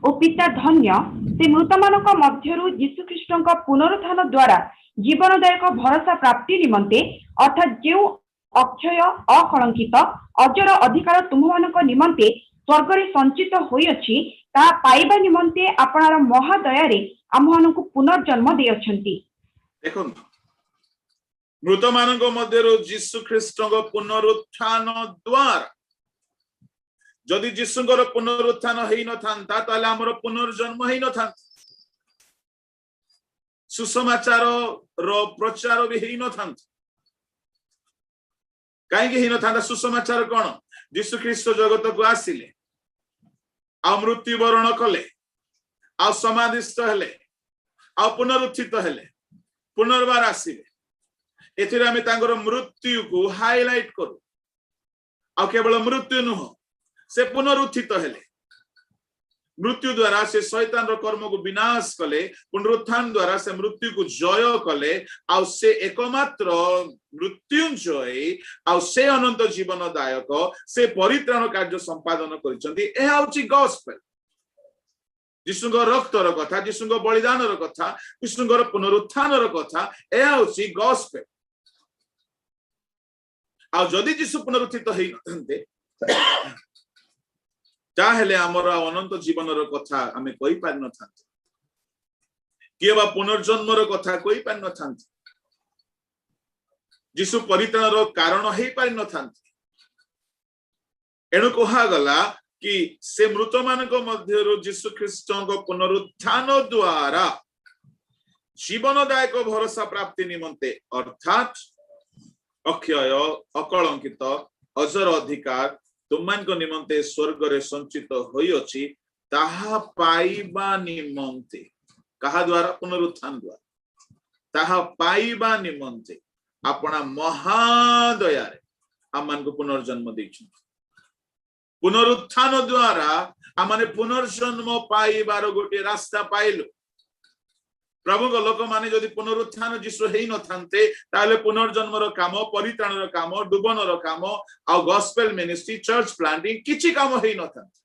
ओ पिता धन्य से मृतमानक मध्यरु यीशु ख्रीष्टंक पुनरुत्थान द्वारा जीवनदायक भरोसा प्राप्ति निमंते अर्थात जेउ अक्षय अकलंकित अजर अधिकार तुममानक निमंते स्वर्ग रे संचित होई अछि ता पाइबा निमंते आपनार महादया रे आम्भमानक पुनर्जन्म दे अछंती देखो मृतमानक मध्यरु यीशु ख्रीष्टंक पुनरुत्थान द्वारा जदि जीशुଙ୍କର पुनरुत्थान हेई न थांता ताले हमर पुनर्जन्म हेई न थांता सुसमाचार रो प्रचार भी हेई न थांता काहे कि हेई न थांता सुसमाचार कोन जीशु ख्रीष्ट जगत को आसिले आ मृत्यु वरण कले आ समाधिस्थ हेले आ पुनरुत्थित हेले पुनर्बार आसिले एथिरे हम तांगर मृत्यु को हाइलाइट करू आ केवल मृत्यु नुह से पुनरुत्थित हेले मृत्यु द्वारा से शैतान रो कर्म को विनाश कले पुनरुत्थान द्वारा से मृत्यु को जय कले आ से एकमात्र मृत्युंजय आ से अनंत जीवन दायक से परित्राण कार्य संपादन करिसंती ए आउची गॉस्पेल यीशुଙ୍କ रक्तर कथा यीशुଙ୍କ बलिदानर कथा यीशुଙ୍କର पुनरुत्थानर कथा ए आउची गॉस्पेल आ जदि यीशु पुनरुत्थित हेई नथन्ते ताहेले हमर अनंत जीवनर कथा आमे कहि पार न थांते केबा पुनर्जन्मर कथा कहि पार न थांते यीशु परित्राणर कारण हेई पार न थांते एणु कहा गला कि से मृत मानक मध्यरु यीशु ख्रीष्टଙ୍କ पुनरुत्थान द्वारा जीवनदायक भरोसा प्राप्ति निमंते अर्थात अक्षय अकलंकित अजर अधिकार तुमको निमंते स्वर्ग रे संचित होई अछि ताहा पाइबा निमंते कहा द्वारा पुनरुत्थान द्वारा ताहा पाइबा निमंते अपना महादया रे आमन को पुनर्जन्म दैछि पुनरुत्थान द्वारा आमने पुनर्जन्म पाइबार गोटे रास्ता पाइलु प्रभु को लोक माने जदि पुनरुत्थान जीशु हेई न थांते ताले पुनर्जन्मर काम परित्राणर काम डुबनर काम आ गॉस्पेल मिनिस्ट्री चर्च प्लांटिंग किछि काम हेई न थांते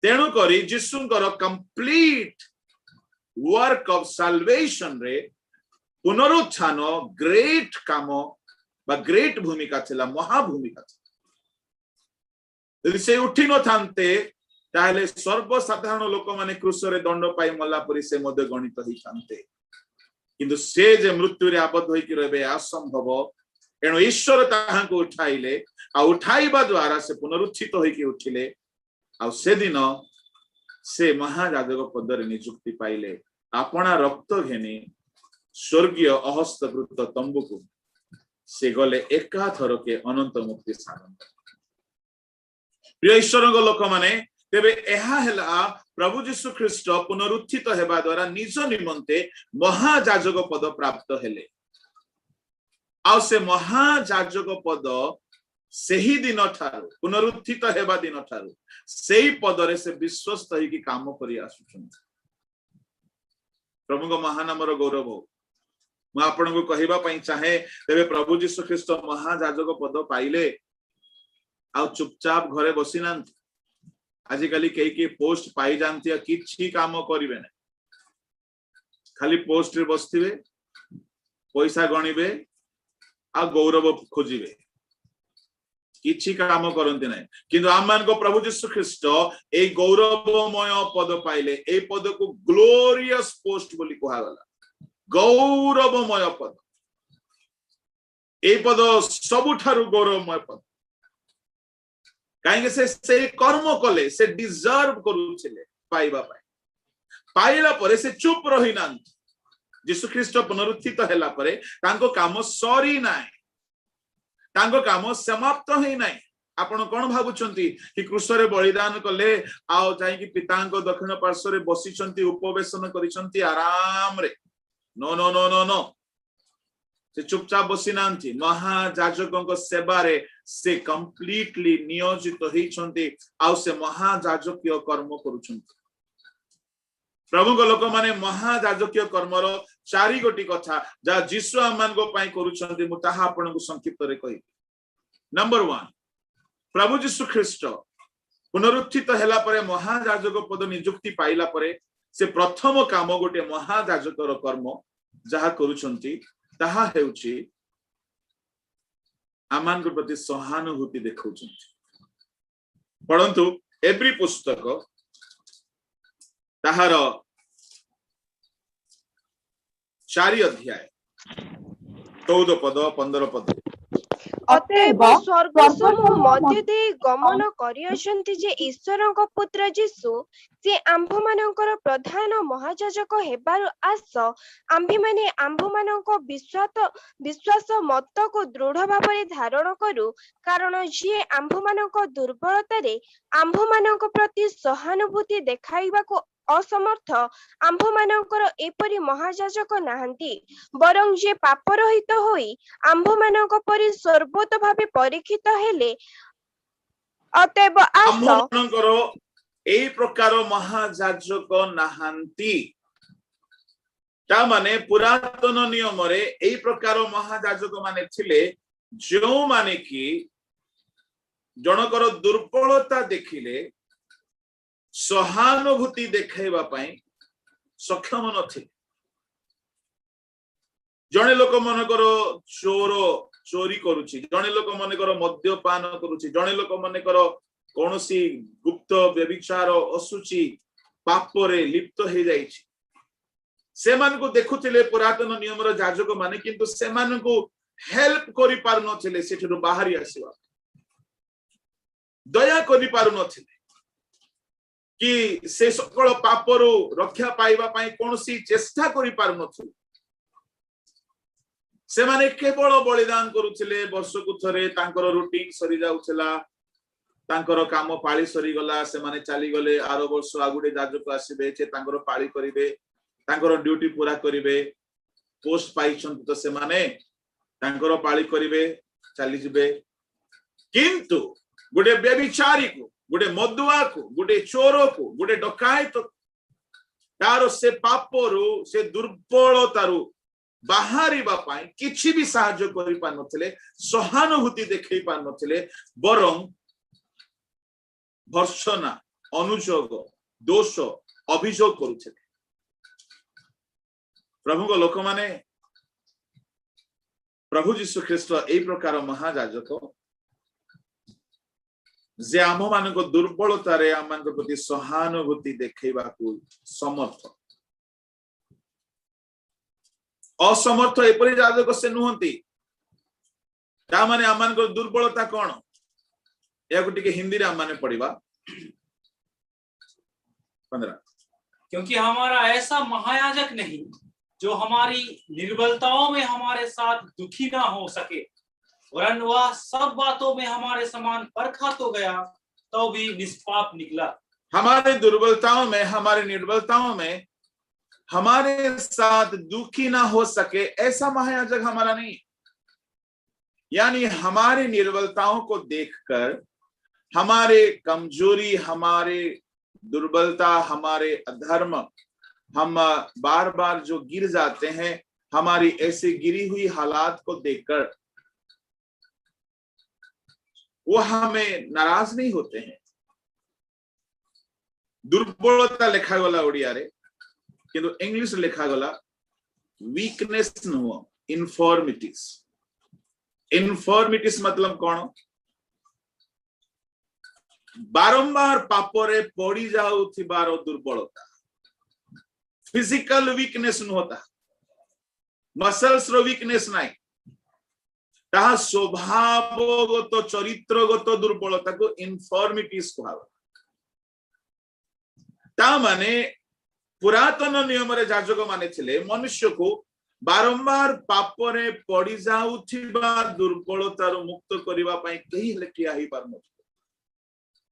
तेणु करी जीशुंकर कंप्लीट वर्क ऑफ साल्वेशन रे पुनरुत्थान ग्रेट काम बा ग्रेट भूमिका थिला महाभूमिका यदि से उठी न थांते ताहले सर्वसाधारण लोक माने क्रूस रे दंड पाई मल्ला परि से मध्य गणित होई थांते किंतु से जे मृत्यु रे आबद्ध होई कि रहबे असंभव एणु ईश्वर ताहांको उठाइले आ उठाइबा द्वारा से पुनरुत्थित होई कि उठिले आ से दिन से महायाजक पद रे नियुक्ति पाइले अपना रक्त घेनी स्वर्गीय अहस्तकृत तंबुकु से गले एका थरके अनंत मुक्ति स्थान प्रिय ईश्वर लोक माने तेबे एहा हेला प्रभु जीशु ख्रीष्ट पुनरुत्थित हेबा द्वारा निज निमंते महायाजक पद प्राप्त हेले आ से महायाजक पद सेही दिन ठारू पुनरुत्थित हेबा दिन ठारू सेही पद रे से विश्वस्त होई कि काम करि आसुछन प्रभु को महानामर गौरव मु आपन को कहिबा पई चाहे तेबे प्रभु जीशु ख्रीष्ट महायाजक पद पाइले आ चुपचाप घरे बसिनांत आजिकली कई पोस्ट पाई जानती किछि काम करिवे ना खाली पोस्ट रे बसथिबे पैसा गणिबे आ गौरव खोजिबे किछि काम करंती नै किंतु आमान को प्रभु जीशु ख्रीष्ट ए गौरवमय पद पाइले ए पद को ग्लोरियस पोस्ट बोली कहा गला गौरवमय पद ए पद सबुठारु गौरवमय पद कहीं से कर्म कले से डिजर्व करूछले पाइबा पाइला परे से चुप रही ना जीशु ख्रीष्ट पुनरुत्थित हैला परे तांको काम सरी नाय तांको काम समाप्त हेई नाय आपण कोन भाबुचंती कि क्रूस रे बलिदान कले आ जाई कि पितांको दक्षिण पार्श्व रे बसिचंती उपवेशन करिसंती आराम रे no no no no no से चुपचाप बसी नांती महायाजक सेवा रे से कंप्लीटली नियोजित होइछंती आ से महायाजकीय कर्म करूछंती प्रभु को लोक माने महायाजकीय कर्मर चारि गोटी कथा जा जीशु आमान को पई करूछंती मु ताहा आपन को संक्षिप्त रे कहि नंबर 1 प्रभु जीशु ख्रीष्ट पुनरुत्थित हैला परे महायाजक पद नियुक्ति पाइला परे से प्रथम काम गोटे महायाजकर कर्म जहा करूछंती ताहा हेउची आमान को प्रति सहानुभूति देखौछंती परंतु एवरी पुस्तक ताहार 4 अध्याय 14 पद 15 पद अतएव स्वर्ग समूह मध्य दे गमन करियछंती जे ईश्वरଙ୍କ पुत्र जीशु से आंभ मानकर प्रधान महायाजक हेबारु आस आंभे माने आंभ मानक विश्वास मत को दृढ़ भाବରେ धारण करू कारण जे आंभ मानक दुर्बलता रे आंभ मानक प्रति सहानुभूति देखाइबा को असमर्थ आंभ मानकर एपरि महायाजक नाहंती बरं जे पाप रहित होई आंभ मानक परि सर्वोत भावे परीक्षित हेले अतएव आस मानकर एई प्रकार महायाजक नाहंती ता माने पुरातन नियम रे एई प्रकार महायाजक माने थिले जो माने कि जनकर दुर्बलता देखिले सहानुभूति देखाइबा पई सक्षम नथि जणे लोक मनकर चोरी करूची जणे लोक मनकर मद्यपान करूची जणे लोक मनकर कोनोसी गुप्त व्यभिचार असुची पाप रे लिप्त हे जाईची से मान को देखुथिले पुरातन नियम रो याजक माने किंतु से मान को हेल्प करि पार नथिले सेठरो बाहरी आसीबा दया करि पार नथिले कि से सकल पापरो रक्षा पाइबा पई कोनोसी चेष्टा करि पार नथिले से माने केवल बलिदान करुथिले वर्षकु थरे तांकर रूटीन सरी जाउथला तांकर काम पाळी सरी गला से माने चली गले आरो वर्ष आगुडे याजक आसीबे जे तांकर पाळी करिवे तांकर ड्यूटी पूरा करिवे पोस्ट पाइछन तो से माने तांकर पाळी करिवे चली जिवे किंतु गुडे व्यभिचारी को गुडे मदुआ को गुडे चोर को गुडे डकायत तारो से पापरु से दुर्बलतारु बाहरी बापाई किछि भी साहाय्य करि पार नथिले सहानुभूति देखै पार नथिले बरं भर्सना अनुजोग दोष अभियोग करुथिले प्रभु को लोक माने प्रभु जीशु ख्रीष्ट एई प्रकार महायाजक जे आम मान दुर्बलतारे आम मान प्रति सहानुभूति देखैबा को समर्थ असमर्थ एपरि याजक से नुहंती ता माने आम मान दुर्बलता कोन या को टिके हिंदी रे आम माने पढिबा 15 क्योंकि हमारा ऐसा महायाजक नहीं जो हमारी निर्बलताओं में हमारे साथ दुखी ना हो सके वरन वह सब बातों में हमारे समान परखा तो गया तो भी निष्पाप निकला। हमारे दुर्बलताओं में हमारे निर्बलताओं में हमारे साथ दुखी ना हो सके ऐसा महायाजक हमारा नहीं, यानी हमारे निर्बलताओं को देखकर हमारे कमजोरी हमारे दुर्बलता हमारे अधर्म हम बार बार जो गिर जाते हैं हमारी ऐसी गिरी हुई हालात को देखकर वो हमें नाराज नहीं होते हैं। दुर्बलता लिखा गला ओडिया रे किंतु इंग्लिश लिखा गला वीकनेस नुह इनफॉर्मिटीज। इनफॉर्मिटीज मतलब कौन बारंबार पापरे पड़ी जाउथिबार दुर्बलता फिजिकल वीकनेस नुहता मसल्स रो वीकनेस नाही ताहा स्वभावगत चरित्रगत दुर्बलता को इनफॉर्मिटीज कहा ता माने पुरातन नियम रे याजक माने थिले मनुष्य को बारंबार पापरे पड़ी जाउथिबा दुर्बलतार मुक्त करिवा पई केही हेले किया ही पारनो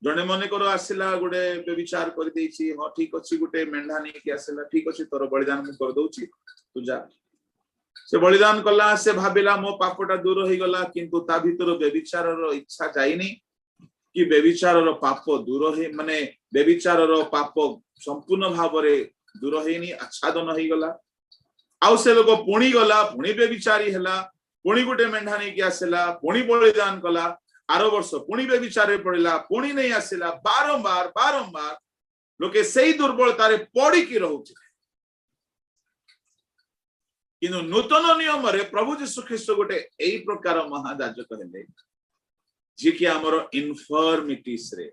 जने मने करो आसिला गुडे व्यभिचार कर देछि हां ठीक अछि गुटे मेंढा नै कि आसिला ठीक अछि तोर बलिदान मु कर दउछि तू जा से बलिदान कला से भाबिला मो पापटा दूर होई गला किंतु ता भीतर व्यभिचार रो इच्छा जाइनी कि व्यभिचार रो पाप दूर हे माने व्यभिचार रो पाप संपूर्ण भाव रे दूर हेनी आच्छादन होई गला आउ से लोग पुणी गला पुणी व्यभिचारी हला पुणी गुटे मेंढा नै कि आसिला पुणी बलिदान कला आरो वर्ष पुणी व्यभिचार पड़िला पुणी नहीं आसिला बारंबार बारंबार लोके सही दुर्बलता रे पड़ी की रहउछि किनु नूतन नियम रे प्रभु यीशु ख्रीष्ट गोटे एई प्रकार महायाजक हेले जे कि हमर इनफॉर्मिटीज रे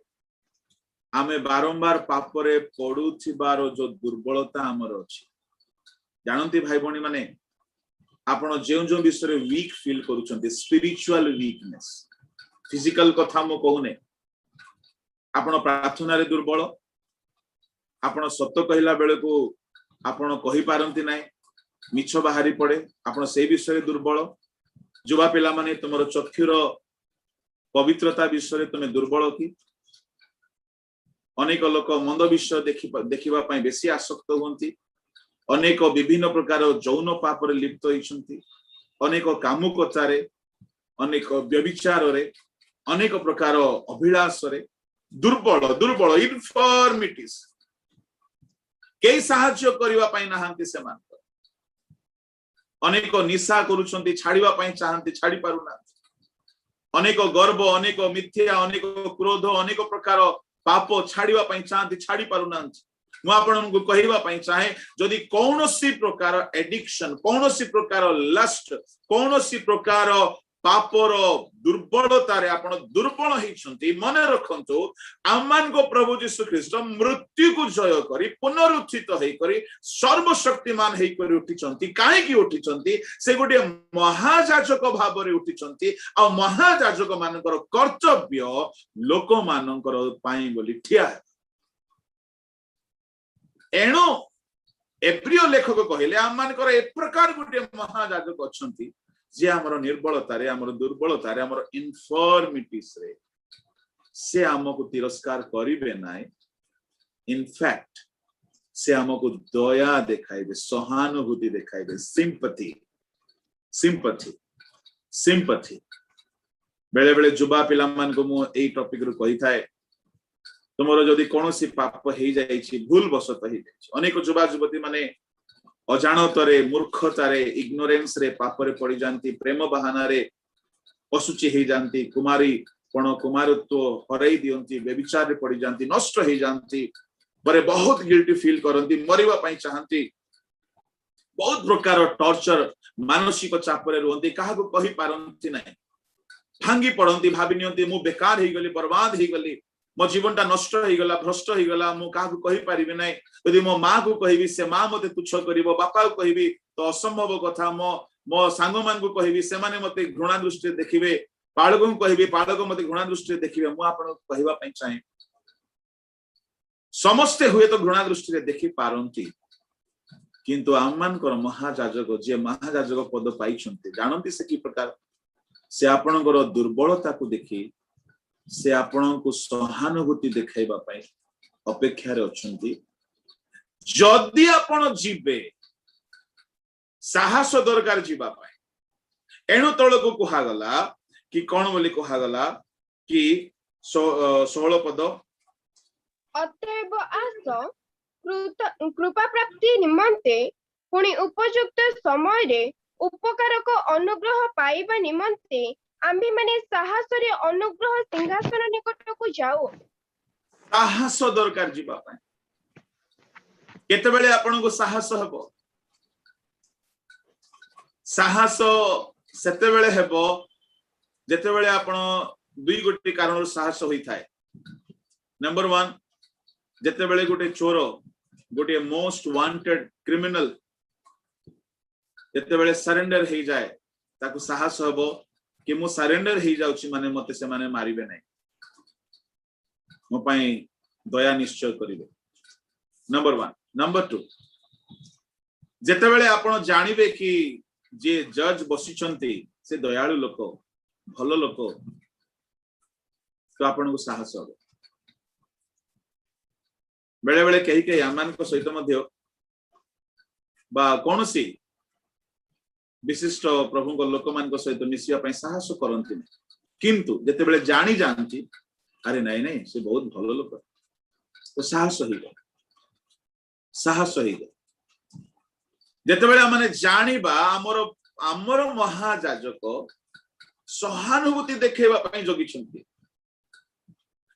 आमे बारंबार पाप रे पडुथिबार जो दुर्बलता हमर अछि जानंती भाई बणी माने आपण जेउ जो विषय रे वीक फील करूछंती स्पिरिचुअल वीकनेस फिजिकल कथा मो कहूने आपण प्रार्थना रे दुर्बल आपण सत्य कहला बेले को आपण कहि पारंती नाही मिछ बाहरी पड़े आपण से विषय दुर्बल युवा पिला माने तुमर चक्षुर पवित्रता विषय तुमे दुर्बल की अनेक लोक मंद विषय देखिबा पई बेसी आसक्त होंती अनेक विभिन्न प्रकार जौन पाप रे लिप्त होइछंती अनेक कामुकतारे अनेक व्यभिचार रे अनेक प्रकार अभिलाष रे दुर्बल दुर्बल इनफॉर्मिटीज के साहाय्य करिवा पई नाहंती समान अनेक निशा करूछंती छाड़ीवा पई चाहंती छाड़ी पारुना अनेक गर्व अनेक मिथ्या अनेक क्रोध अनेक प्रकार पाप छाड़ीवा पई चाहंती छाड़ी पारुना मु आपनको कहिबा पई चाहे जदि कौनसी प्रकार एडिक्शन कौनसी प्रकार लस्ट कौनसी प्रकार पापर दुर्बलता रे आपण दुर्बल होइछंती मने रखंतु आमान को प्रभु यीशु ख्रीष्ट मृत्यु को जय करी पुनरुत्थित होई करी सर्वशक्तिमान होई करी उठिछंती काहे की उठिछंती से गोटे महायाजक भाव रे उठिछंती आ महायाजक मानकर कर्तव्य लोक मानकर पई बोली ठिया एणो एप्रिय लेखक कहिले आमान कर ए प्रकार गोटे महायाजक अछंती जे हमर निर्बलता रे हमर दुर्बलता रे हमर इनफॉर्मिटीज रे से हमको तिरस्कार करिवे नाय इनफैक्ट से हमको दया देखाइबे सहानुभूति देखाइबे सिंपैथी सिंपैथी सिंपैथी बेले बेले जुबा पिला मान को मु एई टॉपिक रो कहि थाए तुमरो जदी कोनोसी पाप हेई जाईछि भूल बसत हेई जाईछि अनेक जुबा जुवती माने अजाणतरे मूर्खतारे इग्नोरेंस रे पाप रे पड़ी जानती प्रेम बहाना रे असुचि हेई जानती कुमारी पण कुमारत्व हरई दियंती व्यभिचार रे पड़ी जानती नष्ट हेई जानती बरे बहुत गिल्टी फील करंती मरिबा पई चाहंती बहुत प्रकार टॉर्चर मानसिक चाप रे रुहंती काहा को कहि पारंती नै भांगी पड़ती भाभी नियंती मु बेकार ही गली बर्बाद ही गली मो जीवन टा नष्ट ही गला भ्रष्ट ही गला मु काहा को कहि पारिबे नै यदि मो मां को कहिबी से मां मते तुच्छ करिवो बापा को कहिबी तो असंभव कथा मो सांग मान को कहिबी से माने मते घृणा दृष्टि देखिबे पाळक को कहिबी पाळक मते घृणा दृष्टि देखिबे मु आपन कहिबा पई चाहे समस्ते हुए तो घृणा दृष्टि रे देखि पारंती किंतु आममानकर महाजाजक जे महाजाजक पद पाइछन्ते जानंती से की प्रकार से आपणकर दुर्बलता को देखि से आपण को सहानुभूति देखाइबा पई अपेक्षा रे अछंती जदि आपण जीवे साहस दरकार जीवा पई एणु तळ को कहा गला कि कोन बोली कहा गला कि 16 पद अतएव आस कृपा प्राप्ति निमंते पुणी उपयुक्त समय रे उपकार को अनुग्रह पाइबा निमंते आम्भी माने साहस रे अनुग्रह सिंहासन निकट को जाओ साहस दरकार जीवा पई केते बेले आपन को साहस हबो साहस सेते बेले हेबो जेते बेले आपण दुई गोटी कारण साहस होई थाए नंबर 1 जेते बेले गोटे चोर गोटे मोस्ट वांटेड क्रिमिनल जेते बेले सरेंडर हे जाए ताकू साहस हबो कि मु सरेंडर हे जाउची माने मते से माने मारिबे नै मो पई दया निश्चय करिवे नंबर 1 नंबर 2 जेते बेले आपण जानिबे कि जे जज बसिचंती से दयालु लोक भलो लोक तो आपण को साहस हबो बेले बेले कही कही आमान को सहित मध्य बा कोनसी विशिष्ट प्रभु को लोक मान को सहित मिसिया पई साहस करंती किंतु जेते बेले जानी जानती अरे नहीं नहीं से बहुत भलो लोक तो साहस ही गो साहस ही गो जेते बेले माने जानिबा हमर महाजाजक सहानुभूति देखेबा पई जोगी छंती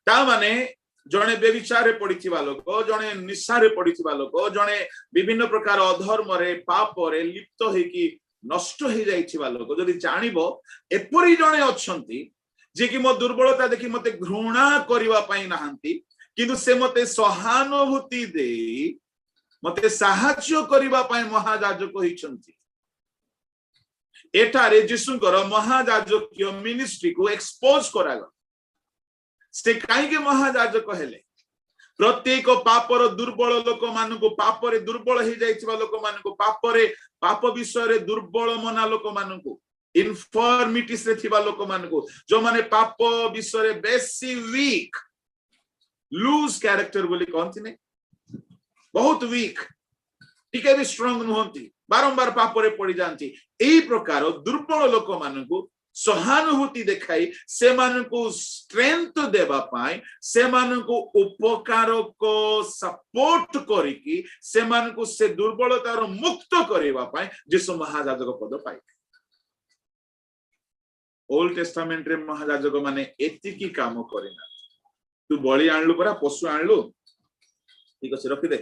ता माने जने बेविचारे पड़िथिबा लोक जने निशारे पड़िथिबा लोक जने विभिन्न प्रकार अधर्म रे पाप रे लिप्त हेकी नष्ट हे जाइथिबा लोक जदि जानिबो एपरि जने अछंती जे कि मो दुर्बलता देखि मते घृणा करिवा पई नाहंती किंतु से मते सहानुभूति देई मते साहाय्य करिवा पई महाजाजक होइछंती एटारे जिसुकर महाजाजकीय मिनिस्ट्री को एक्सपोज करागला से कहीं महाजाजक हेले प्रत्येक पापर दुर्बल लोक मान को पापरे दुर्बल हो जाइथिबा लोक मान को पापरे पाप विषय रे दुर्बल मना लोक मान को इनफॉर्मिटीज रे थिबा लोक मान को जो माने पाप विषय रे बेसी वीक लूज कैरेक्टर बोली कहंती ने बहुत वीक टिके भी स्ट्रांग नहंती बारंबार पापरे पड़ी जानती एई प्रकार दुर्बल लोक मान को सहानुभूति देखाई से मान को स्ट्रेंथ देबा पाई से मान को उपकार को सपोर्ट करिकी से मान को से दुर्बलता रो मुक्त करिबा पाई जिसु महाजाजक पद पाई ओल्ड टेस्टामेंट रे महाजाजक माने एति की काम करिना तू बळी आणलु परा पशु आणलु ठीक अछि रखि दे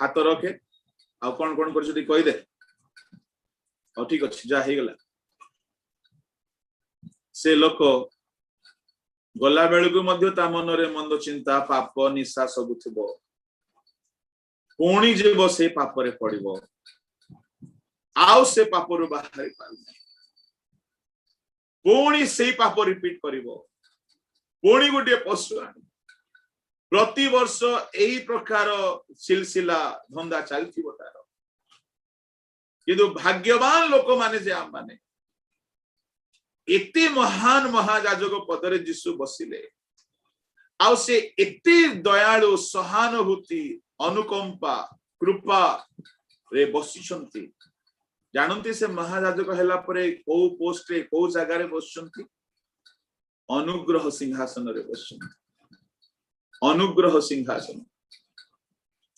हाथ रखे आ कोन कोन कर जदी कहि दे आ ठीक अछि जा हे गेला से लोक गला बेलू मन रे मंद चिंता पाप निशा सब थो पुणी जीव से पाप रे पड़ो आउ से पाप रु बाहर पुणी से पाप रिपीट कर पुणी गोटे पशु आण प्रति वर्ष यही प्रकार सिलसिला धंदा चलती तार किंतु भाग्यवान लोक माने जे आम माने एते महान महायाजक पदरे जीशु बसिले आउ से एते दयालु सहानुभूति अनुकंपा कृपा रे बसिछंती जानती से महायाजक हैला परे को पोस्ट रे को जगह रे बसछंती अनुग्रह सिंहासन रे बसछंती अनुग्रह सिंहासन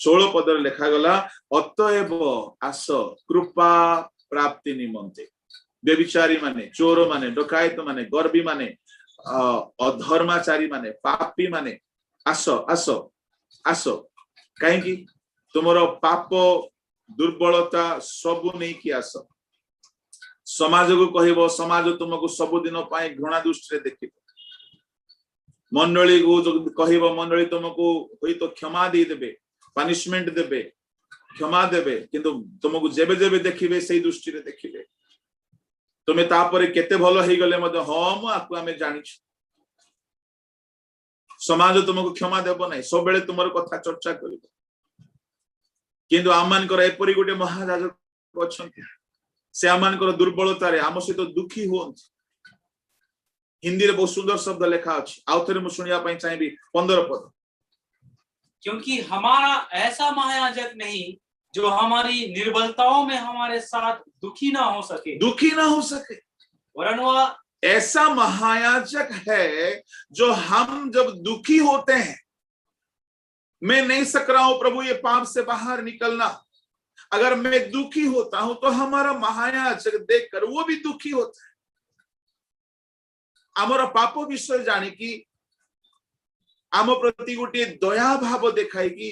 16 पदर लेखा गला अतएव आस कृपा प्राप्ति निमंते व्यभिचारी माने चोर माने डकायत माने गर्वी माने अधर्माचारी माने पापी माने आस आस आस कहीं तुमरो पाप दुर्बलता सबु नहीं कि आस समाज को कहबो समाज तुमको सब दिन पाए घृणा दृष्टि देखिब मंडली को कहबो मंडली तुमको होई तो क्षमा दे देबे पनिशमेंट देबे क्षमा देबे किंतु तुमको जेबे जेबे देखिबे सही दृष्टि रे देखिबे तुमे तापरे केते भलो हेई गले मते हम आकु हमें जानिछु समाज तुमको क्षमा देबो नै सब बेले तुमर कथा चर्चा करिबो किंतु आमानकर एपरि गोटे महायाजक अछंती से आमानकर दुर्बलता रे आम सहित दुखी होंती हिंदी रे बहुत सुंदर शब्द लेखा अछि आउ थरे मु सुनिया पई चाहिबी 15 पद क्योंकि हमारा ऐसा महायाजक नहीं जो हमारी निर्बलताओं में हमारे साथ दुखी ना हो सके वरन वह ऐसा महायाजक है जो हम जब दुखी होते हैं मैं नहीं सक रहा हूं प्रभु ये पाप से बाहर निकलना अगर मैं दुखी होता हूं तो हमारा महायाजक देखकर वो भी दुखी होता है आमर पाप विषय जानी कि आम प्रति गोटे दया भाव देखाई कि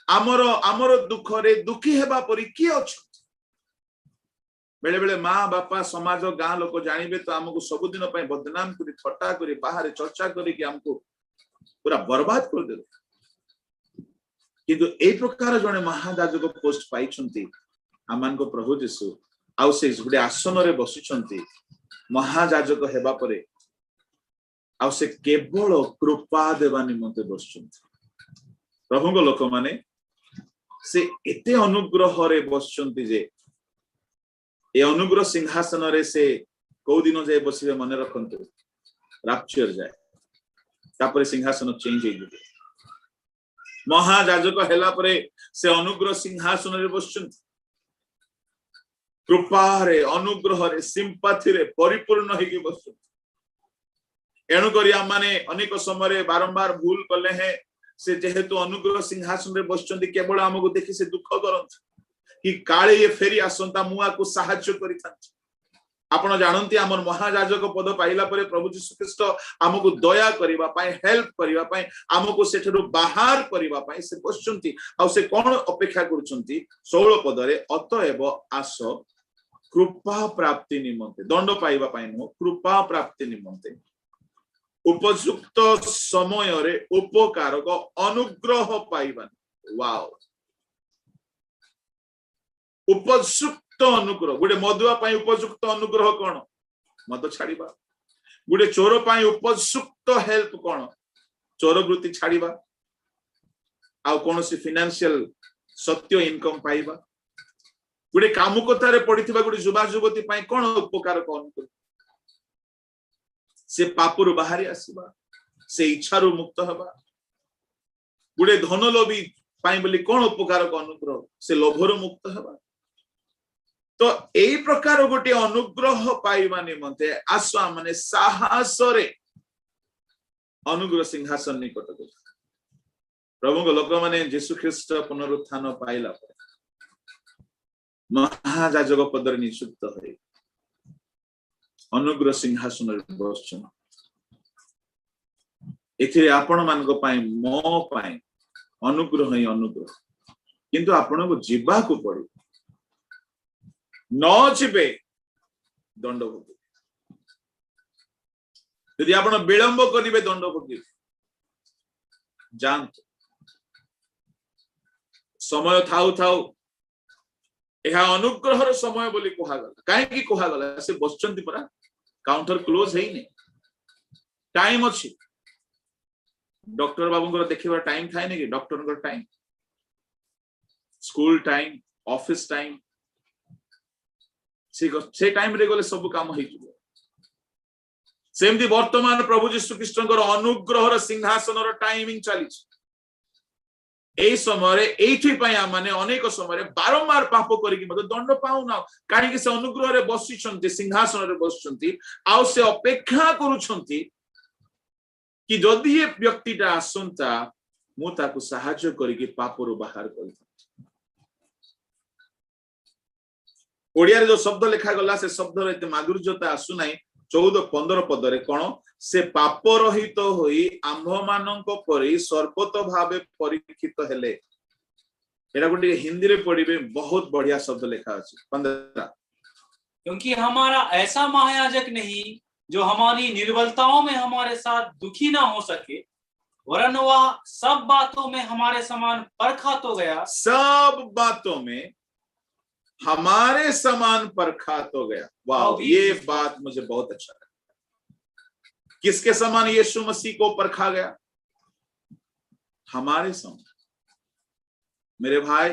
आमर आमर दुख रे दुखी हेबा परि किए अछि बेले बेले माँ बापा समाज गाँ लोक जानिबे तो हमको सब दिन पय बदनाम करी थट्टा करी बाहर चर्चा करी कि हमको पूरा बर्बाद कर दे किंतु ए प्रकार जने महायाजक पोस्ट पाइछंती आमान को प्रभु यीशु आउ से गुडे आसन रे बसिछंती महायाजक हेबा परे आउ से केवल कृपा देवा निमंते बसछंती प्रभु को लोक माने से एते अनुग्रह रे बसछंती जे ए अनुग्रह सिंहासन रे से को दिन जाय बसिबे मने रखंतु राप्चर जाय तापरे सिंहासन चेंज हे महायाजक हेला परे से अनुग्रह सिंहासन रे बसछंती कृपा रे अनुग्रह रे सिंपैथी रे परिपूर्ण हेकी बसछंती एणु करी आमाने अनेक समय बारंबार भूल कले हैं से जेहेतु अनुग्रह सिंहासन रे बसचंती केवल हमको देखि से दुख करंत कि काळे ये फेरी आसंता मुआ को सहाय्य करिथांत आपण जानंती हमर महायाजक पद पाइला परे प्रभु यीशु ख्रीष्ट हमको दया करिवा पाए हेल्प करिवा पाए हमको सेठरो बाहर करिवा पाए से बसचंती आ से कोन अपेक्षा करचंती 16 पदरे अतएव आस कृपा प्राप्ति निमंते दंड पाइबा पाए न कृपा प्राप्ति निमंते उपयुक्त समय रे उपकारक अनुग्रह पाइबान वाओ उपयुक्त अनुग्रह गोटे मदुआ पाई उपयुक्त अनुग्रह कौन मद छाड़िबा गोटे चोर पाई उपयुक्त हेल्प कौन चोर वृत्ति छाड़िबा आ कौन सी फाइनेंशियल सत्य इनकम पाइबा गोटे कामुकता रे पड़िथिबा गोटे युवा युवती पाई कौन उपकारक अनुग्रह से पापुर बाहरी आसीबा से इच्छारु मुक्त हबा गुडे धन लोभी पाई बोली कोन उपकारक अनुग्रह से लोभर मुक्त हबा तो एई प्रकार गोटे अनुग्रह पाइबा निमंते आसवा माने साहस रे अनुग्रह सिंहासन निकट को प्रभु को लोक माने यीशु ख्रीष्ट पुनरुत्थान पाइला महायाजक पदरे नियुक्त होई अनुग्रह सिंहासन बसछन एथिरे आपण मानक पाई मो पाई अनुग्रह ही अनुग्रह किंतु आपण को जीवा को पड़ी न जीवे दंड भोगे यदि आपण विलंब करिवे दंड भोगे जानत समय थाउ थाउ यह अनुग्रहर समय बोली कहगला कहीं कहगला से बसचंती परा काउंटर क्लोज है नहीं टाइम अच्छी डॉक्टर बाबू देखा टाइम थाए नहीं कि doctor time school time office time से टाइम रे गले सब काम हो जिवो सेमती वर्तमान प्रभु यीशु ख्रीष्टଙ୍କର अनुग्रहर सिंहासनर टाइमिंग चली एई समय एठी पय माने अनेक समय बारंबार पाप करिकि मते दंड पाउना काहे कि से अनुग्रह रे बसिछंती सिंहासन रे बसिछंती आ से अपेक्षा करूछंती कि जदि ये व्यक्तिटा आसंता मु ताकू सहायता करिकि पापरु बाहर करि ओडिया रे जो शब्द लिखा गला से शब्द रे एते माधुर्यता आसु नाही 14-15 पद रे कोन से पाप रहित होई आंभ मानक परि सर्वत भावे परीक्षित हेले एरा गोटे हिंदी रे पढिबे बहुत बढ़िया शब्द लिखा अछि 15 क्योंकि हमारा ऐसा महायाजक नहीं जो हमारी निर्बलताओं में हमारे साथ दुखी ना हो सके वरन वह सब बातों में हमारे समान परखा तो गया सब बातों में हमारे समान परखा तो गया वाह ये बात मुझे बहुत अच्छा लगा किसके समान यीशु मसीह को परखा गया हमारे समान मेरे भाई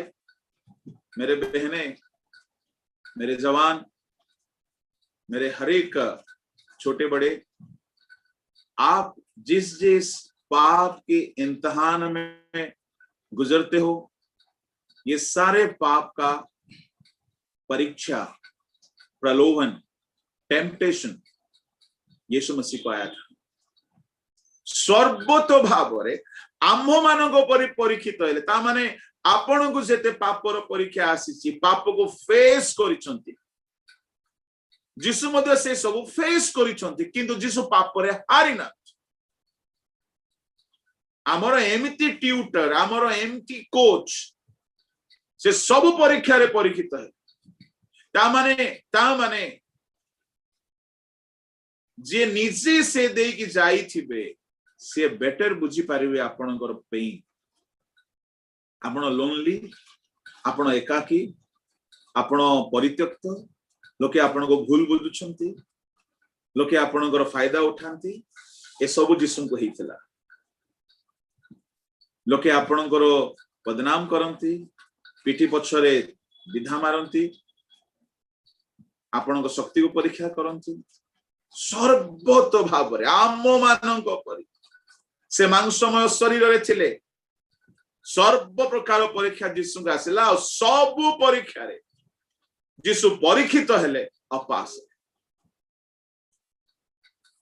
मेरे बहने मेरे जवान मेरे हर एक छोटे बड़े आप जिस जिस पाप के इम्तिहान में गुजरते हो ये सारे पाप का परीक्षा प्रलोभन टेम्पटेशन यीशु मसीह को आया था सर्वतो भाव रे आम्भ मानक परि परीक्षित हेले ता माने आपण को जेते पापर परीक्षा आसीची पाप को फेस करिसंती जिसु मध्य से सब फेस करिसंती किंतु जिसु पाप रे हारि ना हमर एमिति ट्यूटर हमर एमिति कोच से सब परीक्षा रे परीक्षित है ता माने जे निजे से दे की जाई थिबे से बेटर बुझी पारिबे आपनकर पेइन आपण लोनली आपण एकाकी आपण परित्यक्त लोके आपण को भूल बुझुछंती लोके आपणकर फायदा उठांती ए सब जिसु को हेतिला लोके आपणकर बदनाम करंती पिठी पछरे विधा मारंती आपण शक्ति को परीक्षा करंती सर्वत भाव रे आम मानक परि से मांसमय शरीर रे थिले सर्व प्रकार परीक्षा जिसु का आसिला और सब परीक्षा रे जिसु परीक्षित हेले अपास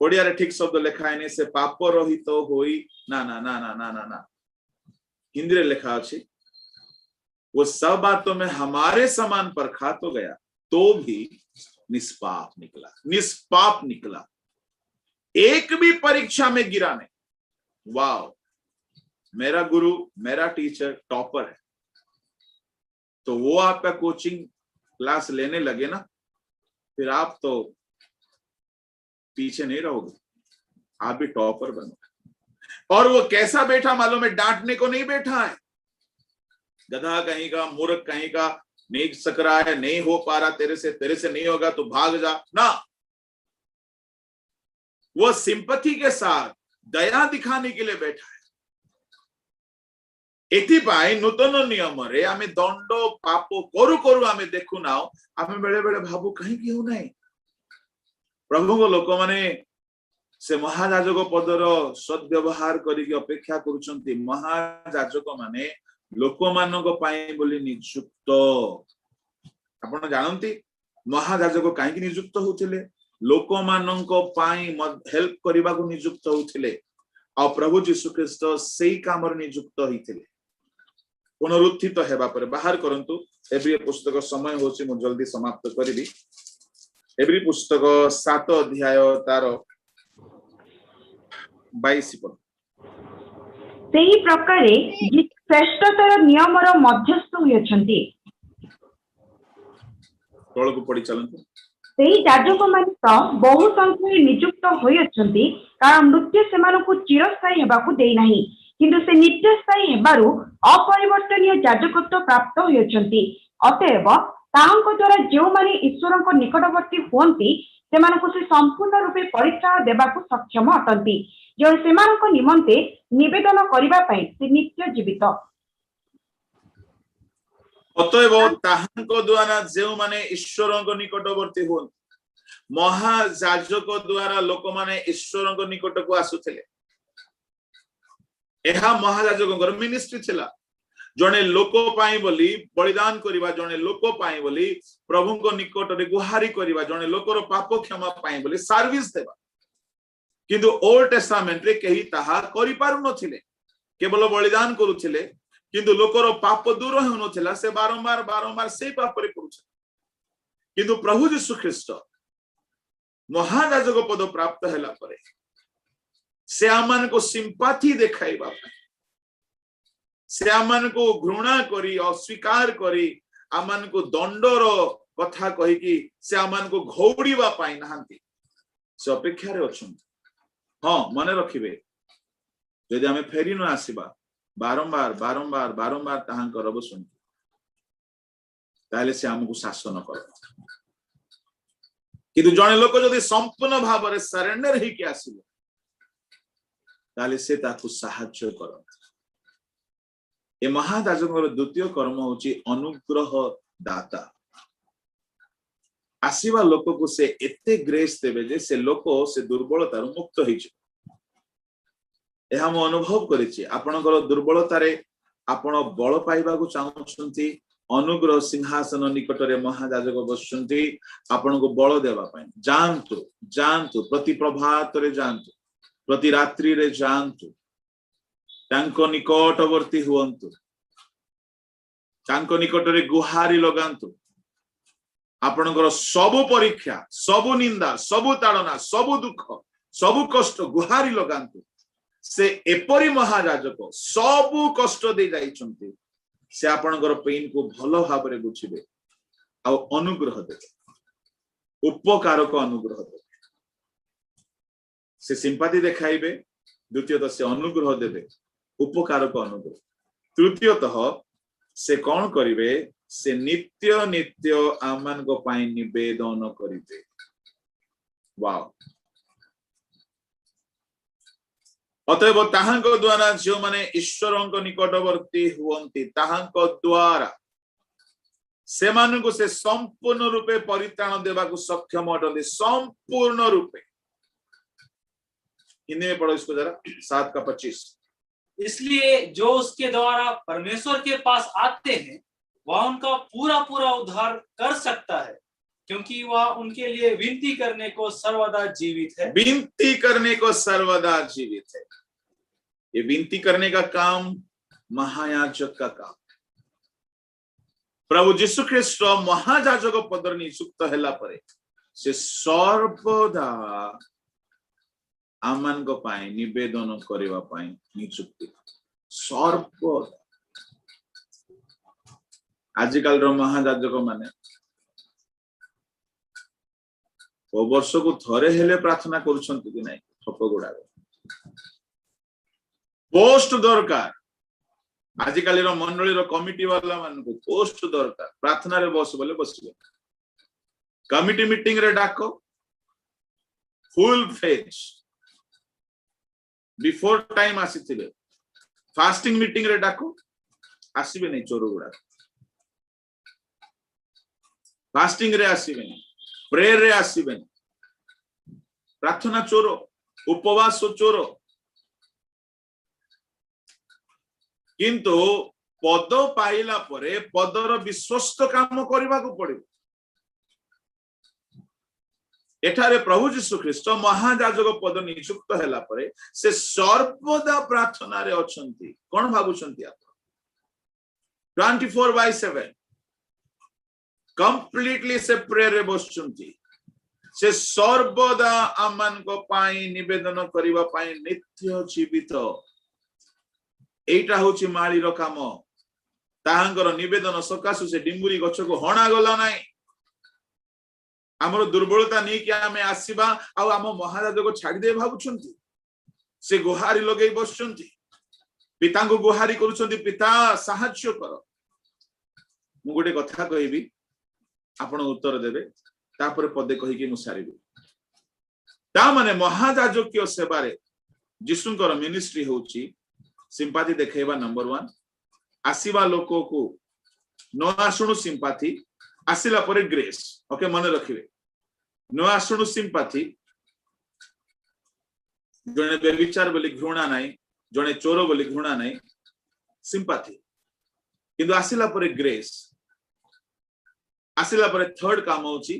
ओडिया रे ठीक शब्द लिखायने से पाप रहित होई ना ना ना ना ना ना ना हिंदी रे लिखा अछि वो सब बातों में हमारे समान परखा तो गया तो भी निष्पाप निकला एक भी परीक्षा में गिरा नहीं वाह मेरा गुरु मेरा टीचर टॉपर है तो वो आपका कोचिंग क्लास लेने लगे ना फिर आप तो पीछे नहीं रहोगे आप भी टॉपर बनो और वो कैसा बैठा मालूम है डांटने को नहीं बैठा है गधा कहीं का मूर्ख कहीं का नहीं सक रहा है नहीं हो पा रहा तेरे से नहीं होगा तो भाग जा ना वो सिंपैथी के साथ दया दिखाने के लिए बैठा है एथिपाई नूतन नियम रे आमे दंड पाप करू करू आमे देखु ना आमे बेले बेले भाबु कहीं कि हो नहीं प्रभु को लोक माने से महायाजक पदर सद्व्यवहार करिके अपेक्षा करूछंती महायाजक माने लोक मानक पाई बोली नियुक्त आपण जानंती महायाजक काहे नियुक्त होथिले लोक मानक पाई हेल्प करबा को नियुक्त होथिले आ प्रभु यीशु ख्रीष्ट सेही काम रे नियुक्त होइथिले पुनरुत्थित हेबा पर बाहर करंतु एब्री पुस्तक समय होछि मु जल्दी समाप्त करबी एब्री पुस्तक 7 अध्याय तार 22 पद सेही प्रकारे श्रेष्ठतर नियमर मध्यस्थ होइछंती तळ को पढी चलंतु सेही याजक माने तो बहु संख्या नियुक्त होइछंती कारण मृत्यु सेमानकु चिरस्थायी हेबाकु देई नाही किंतु से नित्यस्थायी हेबारु अपरिवर्तनीय याजकत्व प्राप्त होइछंती अतएव तांको द्वारा जो माने ईश्वर को निकटवर्ती होंती सेमानकु से संपूर्ण रूपे परीक्षा देबाकु सक्षम अटंती जो सेमानक निमंते निवेदन करिबा पई से नित्य जीवित ଅତଏବ ତାହାଙ୍କ ଦ୍ୱାରା ଯେଉଁମାନେ ଈଶ୍ୱରଙ୍କ ନିକଟବର୍ତ୍ତୀ ହୁଅନ୍ତି, ମହାଯାଜକ ଦ୍ୱାରା ଲୋକମାନେ ଈଶ୍ୱରଙ୍କ ନିକଟକୁ ଆସୁଥିଲେ। ଏହା ମହାଯାଜକଙ୍କର ମିନିଷ୍ଟ୍ରି ଥିଲା। ଜଣେ ଲୋକ ପାଇଁ ବୋଲି ବଳିଦାନ କରିବା, ଜଣେ ଲୋକ ପାଇଁ ବୋଲି ପ୍ରଭୁଙ୍କ ନିକଟରେ ଗୁହାରି କରିବା, ଜଣେ ଲୋକର ପାପ କ୍ଷମା ପାଇଁ ବୋଲି ସର୍ଭିସ ଦେବା। କିନ୍ତୁ ଓଲ୍ଡ ଟେଷ୍ଟାମେଣ୍ଟରେ କେହି ତାହା କରିପାରୁନଥିଲେ, କେବଳ ବଳିଦାନ କରୁଥିଲେ, କିନ୍ତୁ ଲୋକର ପାପ ଦୂର ହେଉନଥିଲା। ସେ ବାରମ୍ବାର ସେଇ ପାପରେ ପଡୁଥିଲେ। କିନ୍ତୁ ପ୍ରଭୁ ଯୀଶୁ ଖ୍ରୀଷ୍ଟ ମହାଯାଜକ ପଦ ପ୍ରାପ୍ତ ହେଲା ପରେ ସେ ଆମମାନଙ୍କୁ ସିମ୍ପାଥି ଦେଖାଇବା ପାଇଁ, ସେ ଆମମାନଙ୍କୁ ଘୃଣା କରି ଅସ୍ୱୀକାର କରି ଆମମାନଙ୍କୁ ଦଣ୍ଡର କଥା କହିକି ସେ ଆମମାନଙ୍କୁ ଘଉଡ଼ିବା ପାଇଁ ନାହାନ୍ତି, ସେ ଅପେକ୍ଷାରେ ଅଛନ୍ତି। ହଁ, ମନେ ରଖିବେ, ଯଦି ଆମେ ଫେରି ନ ଆସିବା, ବାରମ୍ବାର ତାହାଙ୍କ ରବ ଶୁଣି, ତାହେଲେ ସେ ଆମକୁ ଶାସନ କରନ୍ତି। କିନ୍ତୁ ଜଣେ ଲୋକ ଯଦି ସମ୍ପୂର୍ଣ୍ଣ ଭାବରେ ସରେଣ୍ଡର ହେଇକି ଆସିବ, ତାହେଲେ ସେ ତାକୁ ସାହାଯ୍ୟ କରନ୍ତି। ଏ ମହାଯାଜକଙ୍କର ଦ୍ୱିତୀୟ କର୍ମ ହଉଛି ଅନୁଗ୍ରହ ଦାତା। ଆସିବା ଲୋକକୁ ସେ ଏତେ ଗ୍ରେସ୍ ଦେବେ ଯେ ସେ ଲୋକ ସେ ଦୁର୍ବଳତାରୁ ମୁକ୍ତ ହେଇଯିବ। ଏହା ମୁଁ ଅନୁଭବ କରିଛି। ଆପଣଙ୍କର ଦୁର୍ବଳତାରେ ଆପଣ ବଳ ପାଇବାକୁ ଚାହୁଁଛନ୍ତି, ଅନୁଗ୍ରହ ସିଂହାସନ ନିକଟରେ ମହାଯାଜକ ବସୁଛନ୍ତି ଆପଣଙ୍କୁ ବଳ ଦେବା ପାଇଁ। ଯାଆନ୍ତୁ, ପ୍ରତି ପ୍ରଭାତରେ ଯାଆନ୍ତୁ, ପ୍ରତି ରାତ୍ରିରେ ଯାଆନ୍ତୁ, ତାଙ୍କ ନିକଟବର୍ତ୍ତୀ ହୁଅନ୍ତୁ, ତାଙ୍କ ନିକଟରେ ଗୁହାରି ଲଗାନ୍ତୁ। ଆପଣଙ୍କର ସବୁ ପରୀକ୍ଷା, ସବୁ ନିନ୍ଦା, ସବୁ ତାଡ଼ନା, ସବୁ ଦୁଃଖ, ସବୁ କଷ୍ଟ ଗୁହାରି ଲଗାନ୍ତୁ। ସେ ଏପରି ମହାଯାଜକ, ସବୁ କଷ୍ଟ ଦେଇ ଯାଇଛନ୍ତି। ସେ ଆପଣଙ୍କର ପେନ୍ କୁ ଭଲ ଭାବରେ ବୁଝିବେ ଆଉ ଅନୁଗ୍ରହ ଦେବେ, ଉପକାରକ ଅନୁଗ୍ରହ ଦେବେ। ସେ ସିମ୍ପାଥି ଦେଖାଇବେ। ଦ୍ୱିତୀୟତଃ ସେ ଅନୁଗ୍ରହ ଦେବେ, ଉପକାରକ ଅନୁଗ୍ରହ। ତୃତୀୟତଃ ସେ କଣ କରିବେ? ସେ ନିତ୍ୟ ଆମମାନଙ୍କ ପାଇଁ ନିବେଦନ କରିବେ। ୱାଓ। ଅତଏବ ତାହାଙ୍କ ଦ୍ୱାରା ଯେଉଁମାନେ ଈଶ୍ୱରଙ୍କ ନିକଟବର୍ତ୍ତୀ ହୁଅନ୍ତି, ତାହାଙ୍କ ଦ୍ୱାରା ସେମାନଙ୍କୁ ସେ ସମ୍ପୂର୍ଣ୍ଣ ରୂପେ ପରିତ୍ରାଣ ଦେବାକୁ ସକ୍ଷମ ଅଟନ୍ତି। ସମ୍ପୂର୍ଣ୍ଣ ରୂପେ। हिंदी में पढ़ो इसको जरा, 7:25। इसलिए जो उसके द्वारा परमेश्वर के पास आते हैं, वह उनका पूरा उद्धार कर सकता है, क्योंकि वह उनके लिए विनती करने को सर्वदा जीवित है। विनती करने को सर्वदा जीवित है। ये विनती करने का काम महायाजक का काम। प्रभु यीशु ख्रीष्ट महायाजक पदर नियुक्त हैला परे से सर्वदा आमान को पाए निवेदन करबा पाए नियुक्ति। सर्वदा आजिकल रो महायाजक माने ओ वर्ष को थरे हेले प्रार्थना करूछंती कि नहीं? ठप गुडा पोस्ट दरकार। आजिकल रो मंडली रो कमिटी वाला मान को पोस्ट दरकार। प्रार्थना रे बस बोले बसिबे, कमिटी मीटिंग रे डाको, फुल फेज बिफोर टाइम आसीथिले, फास्टिंग मीटिंग रे डाको, आसीबे नहीं चोर गुडा। फास्टिंग रे आसीबे नहीं, प्रेयर रे आसीबे नहीं, प्रार्थना चोर, उपवास चोर। किंतु पद पाइला परे पदर विश्वस्त काम करबा को पड़िबो। एठारे प्रभु यीशु ख्रीष्ट महायाजक पद नियुक्त हैला परे से सर्वदा प्रार्थना रे अछंती। कोन भाबुछंती आप? 24/7 कंप्लीटली से प्रेयर रे बसचंती। से सर्वदा आमान को पाई निवेदन करबा पाई नित्य जीवित। एटा होची माली रो काम। ताहांगर निवेदन सकासु से डिंबुरी गछ को हणा गला नाही। हमर दुर्बलता नहीं कि आमे आसीबा आ हम महाराज को छाडी दे भाबुछंती। से गुहारी लगेई बसचंती, पिता को गुहारी करूछंती, पिता सहाय्य कर। मु गोटे कथा कहबी, आपण उत्तर देबे, तापर पदे कहि कि मु सारिबी। ता माने महायाजकीय सेवा रे यीशुंकर मिनिस्ट्री होची सिंपाथी देखेबा नंबर 1, आसीबा लोको को नो आसुणु सिंपाथी आसिला परे ग्रेस ओके मन रखिबे नो आसुणु सिंपाथी जने बेविचार बोली घृणा नाही जने चोर बोली घृणा नाही सिंपाथी किंतु आसिला परे ग्रेस आसिला परे थर्ड काम होची